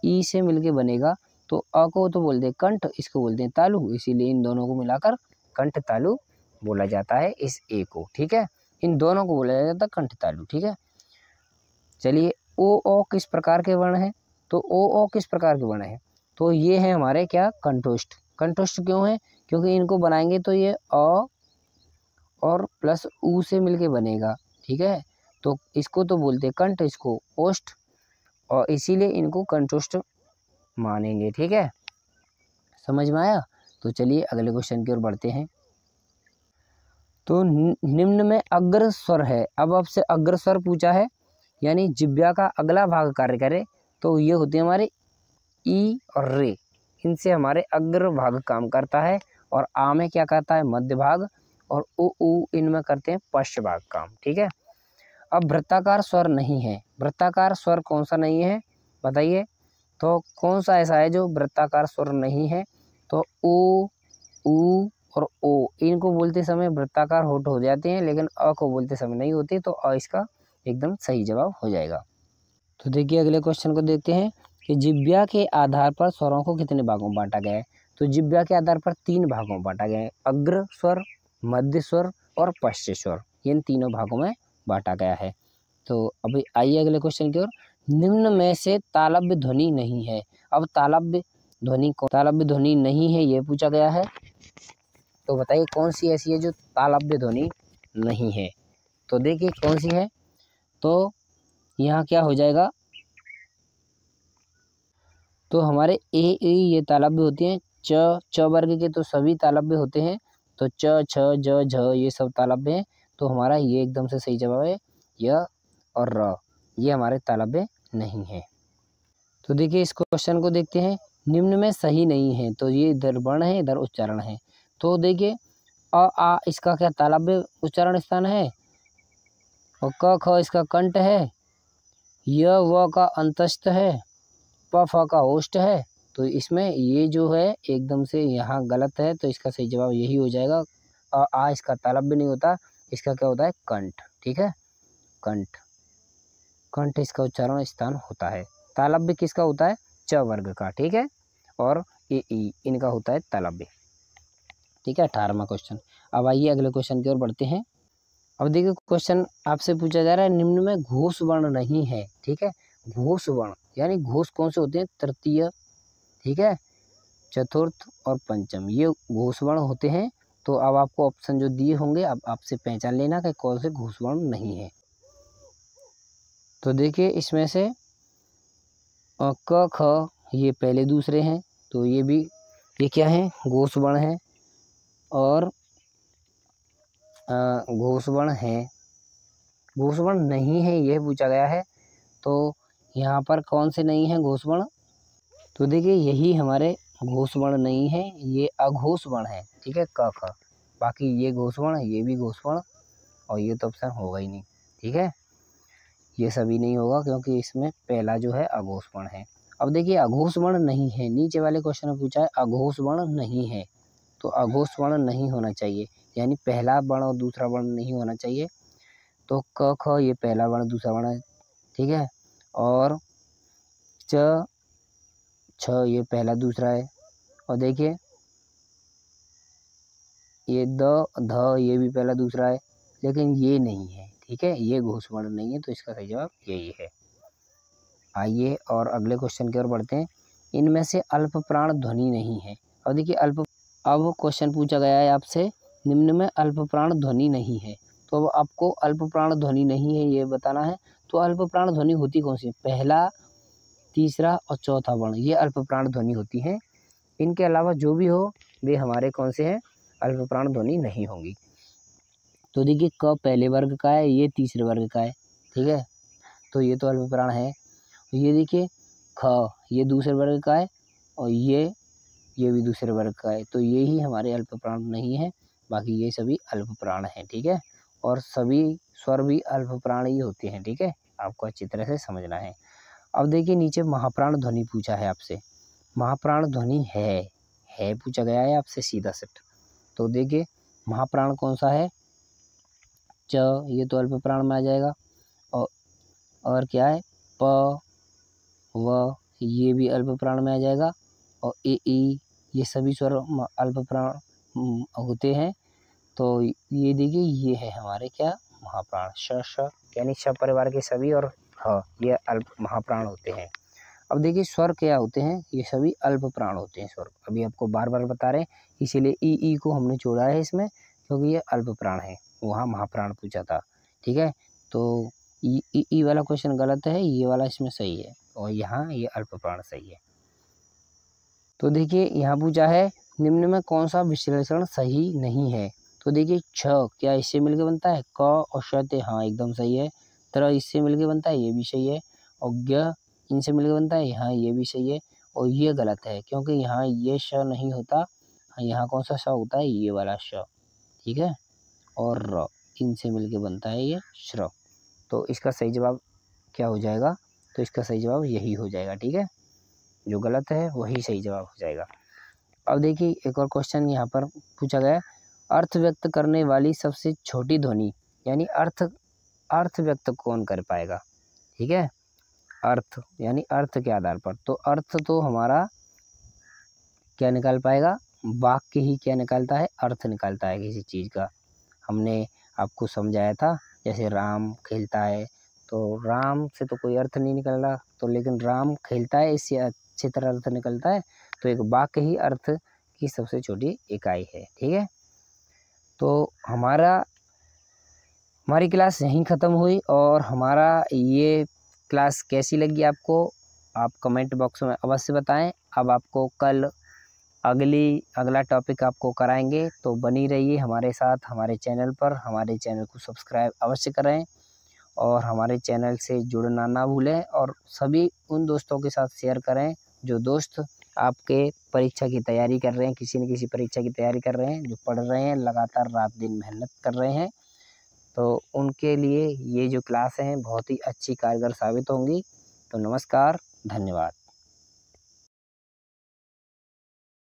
ई से मिलके बनेगा। तो अ को तो बोलते हैं कंठ, इसको बोलते हैं तालु, इसीलिए इन दोनों को मिलाकर कंठ तालु बोला जाता है इस ए को, ठीक है। इन दोनों को बोला जाता है कंठ तालु, ठीक है। चलिए ओ किस प्रकार के वर्ण हैं? तो ओ किस प्रकार के वर्ण हैं? तो ये हैं हमारे क्या? कंठोष्ठ। कंठोष्ठ क्यों है? क्योंकि इनको बनाएंगे तो ये अ और प्लस ऊ से मिलके बनेगा, ठीक है। तो इसको तो बोलते हैं कंठ, इसको ओष्ठ, और इसीलिए इनको कंठोष्ठ मानेंगे, ठीक है। समझ में आया? तो चलिए अगले क्वेश्चन की ओर बढ़ते हैं। तो निम्न में अग्र स्वर है। अब आपसे अग्र स्वर पूछा है, यानी जिह्वा का अगला भाग कार्य करे, तो ये होते हैं हमारे ई और रे। इनसे हमारे अग्र भाग काम करता है, और आ में क्या करता है? मध्य भाग, और उ इनमें करते हैं पश्च भाग काम, ठीक है। अब वृत्ताकार स्वर नहीं है। वृत्ताकार स्वर कौन सा नहीं है बताइए? तो कौन सा ऐसा है जो वृत्ताकार स्वर नहीं है? तो ओ, उ और ओ, इनको बोलते समय वृत्ताकार होठ हो जाते हैं, लेकिन अ को बोलते समय नहीं होते, तो अ इसका एकदम सही जवाब हो जाएगा। तो देखिए अगले क्वेश्चन को देखते हैं कि जिह्वा के आधार पर स्वरों को कितने भागों में बांटा गया है। तो जिह्वा के आधार पर 3 भागों में बांटा गया है, अग्र स्वर, मध्य स्वर और पश्च स्वर। इन तीनों भागों में बांटा गया है। तो अभी आइए अगले क्वेश्चन की ओर। निम्न में से तालव्य ध्वनि नहीं है। अब तालव्य ध्वनि नहीं है ये पूछा गया है, तो बताइए कौन सी ऐसी है जो तालव्य ध्वनि नहीं है। तो देखिए कौन सी है, तो यहाँ क्या हो जाएगा, तो हमारे ए ई ये तालव्य होती हैं। च वर्ग के तो सभी तालव्य होते हैं, तो च छ ज झ ये सब तालव्य हैं। तो हमारा ये एकदम से सही जवाब है। य और र ये हमारे तालव्य नहीं है। तो देखिए इस क्वेश्चन को देखते हैं। निम्न में सही नहीं है, तो ये इधर वर्ण है इधर उच्चारण है। तो देखिए अ आ इसका क्या तालव्य उच्चारण स्थान है, और क ख इसका कंठ है, य व का अंतस्थ है, प फ का ओष्ठ है। तो इसमें ये जो है एकदम से यहाँ गलत है, तो इसका सही जवाब यही हो जाएगा। आ इसका तालव्य नहीं होता, इसका क्या होता है कंठ। ठीक है, कंठ इसका उच्चारण स्थान होता है। तालव्य किसका होता है, च वर्ग का। ठीक है, और ए ई इनका होता है तालव्य। ठीक है, 18वां क्वेश्चन। अब आइए अगले क्वेश्चन की ओर बढ़ते हैं। अब देखिए क्वेश्चन आपसे पूछा जा रहा है, निम्न में घोष वर्ण नहीं है। ठीक है, घोष वर्ण यानी घोष कौन से होते हैं, तृतीय, ठीक है, चतुर्थ और पंचम, ये घोष वर्ण होते हैं। तो अब आपको ऑप्शन जो दिए होंगे अब आपसे पहचान लेना कि कौन से घोष वर्ण नहीं है। तो देखिए इसमें से क ख ये पहले दूसरे हैं, तो ये क्या है, घोष वर्ण है। और घोष वर्ण है, घोष वर्ण नहीं है यह पूछा गया है। तो यहाँ पर कौन से नहीं है घोष वर्ण, तो देखिए यही हमारे घोष वर्ण नहीं है, ये अघोष वर्ण है। ठीक है, क ख, बाकी ये घोष वर्ण, ये भी घोष वर्ण, और ये तो ऑप्शन होगा ही नहीं। ठीक है, ये सभी नहीं होगा क्योंकि इसमें पहला जो है अघोष वर्ण है। अब देखिए अघोष वर्ण नहीं है, नीचे वाले क्वेश्चन में पूछा है अघोष वर्ण नहीं है, तो अघोष वर्ण नहीं होना चाहिए, यानी पहला वर्ण और दूसरा वर्ण नहीं होना चाहिए। तो क ख ये पहला वर्ण दूसरा वर्ण है। ठीक है, और च छ ये पहला दूसरा है, और देखिए ये द ध ये भी पहला दूसरा है, लेकिन ये नहीं है। ठीक है, ये घोष वर्ण नहीं है, तो इसका सही जवाब यही है। आइए और अगले क्वेश्चन की ओर बढ़ते हैं। इनमें से अल्प प्राण ध्वनि नहीं है। और देखिए अब क्वेश्चन पूछा गया है आपसे, निम्न में अल्प प्राण ध्वनि नहीं है। तो अब आपको अल्प प्राण ध्वनि नहीं है ये बताना है। तो अल्प प्राण ध्वनि होती कौन सी, पहला, तीसरा और चौथा वर्ण, ये अल्प प्राण ध्वनि होती है। इनके अलावा जो भी हो वे हमारे कौन से हैं, अल्प प्राण ध्वनि नहीं होंगी। तो देखिए क पहले वर्ग का है, ये तीसरे वर्ग का है। ठीक है, तो ये तो अल्प प्राण है। ये देखिए ख ये दूसरे वर्ग का है, और ये भी दूसरे वर्ग का है, तो ये ही हमारे अल्प प्राण नहीं है, बाकी ये सभी अल्प प्राण हैं। ठीक है, और सभी स्वर भी अल्प प्राण ही होते हैं। ठीक है, आपको अच्छी तरह से समझना है। अब देखिए नीचे महाप्राण ध्वनि पूछा है आपसे, महाप्राण ध्वनि है पूछा गया है आपसे सीधा सेट। तो देखिए महाप्राण कौन सा है, च ये तो अल्प प्राण में आ जाएगा, और क्या है, प व ये भी अल्प प्राण में आ जाएगा, और ए ई ये सभी स्वर अल्प प्राण होते हैं। तो ये देखिए ये है हमारे क्या, महाप्राण, श यानी श परिवार के सभी, और ह ये अल्प महाप्राण होते हैं। अब देखिए स्वर क्या होते हैं, ये सभी अल्प प्राण होते हैं स्वर, अभी आपको बार बार बता रहे हैं, इसीलिए ई को हमने जोड़ा है इसमें, क्योंकि ये अल्प प्राण है, वहाँ महाप्राण पूछा था। ठीक है, तो ई वाला क्वेश्चन गलत है, ये वाला इसमें सही है, और यहाँ ये अल्प प्राण सही है। तो देखिए यहाँ पूछा है, निम्न में कौन सा विश्लेषण सही नहीं है। तो देखिए छ क्या इससे मिलके बनता है, क और श, हाँ एकदम सही है। त्र इससे मिलके बनता है, ये भी सही है। और ज्ञ इनसे मिलके बनता है, हाँ ये भी सही है। और ये गलत है क्योंकि यहाँ ये श नहीं होता, हाँ यहाँ कौन सा श होता है, ये वाला श। ठीक है, और र इनसे मिलके बनता है ये श्र। तो इसका सही जवाब क्या हो जाएगा, तो इसका सही जवाब यही हो जाएगा। ठीक है, जो गलत है वही सही जवाब हो जाएगा। अब देखिए एक और क्वेश्चन यहाँ पर पूछा गया, अर्थ व्यक्त करने वाली सबसे छोटी ध्वनि, यानी अर्थ व्यक्त कौन कर पाएगा। ठीक है, अर्थ यानी अर्थ के आधार पर, तो अर्थ तो हमारा क्या निकाल पाएगा, वाक्य ही क्या निकालता है, अर्थ निकालता है किसी चीज़ का। हमने आपको समझाया था जैसे राम खेलता है, तो राम से तो कोई अर्थ नहीं निकल रहा, तो लेकिन राम खेलता है इससे अच्छी तरह अर्थ निकलता है। तो एक वाक्य ही अर्थ की सबसे छोटी इकाई है। ठीक है, तो हमारी क्लास यहीं ख़त्म हुई। और हमारा ये क्लास कैसी लगी आपको, आप कमेंट बॉक्स में अवश्य बताएं। अब आपको कल अगला टॉपिक आपको कराएंगे, तो बनी रहिए हमारे साथ हमारे चैनल पर। हमारे चैनल को सब्सक्राइब अवश्य करें और हमारे चैनल से जुड़ना ना भूलें, और सभी उन दोस्तों के साथ शेयर करें जो दोस्त आपके परीक्षा की तैयारी कर रहे हैं, किसी न किसी परीक्षा की तैयारी कर रहे हैं, जो पढ़ रहे हैं, लगातार रात दिन मेहनत कर रहे हैं। तो उनके लिए ये जो क्लास हैं बहुत ही अच्छी कारगर साबित होंगी। तो नमस्कार, धन्यवाद।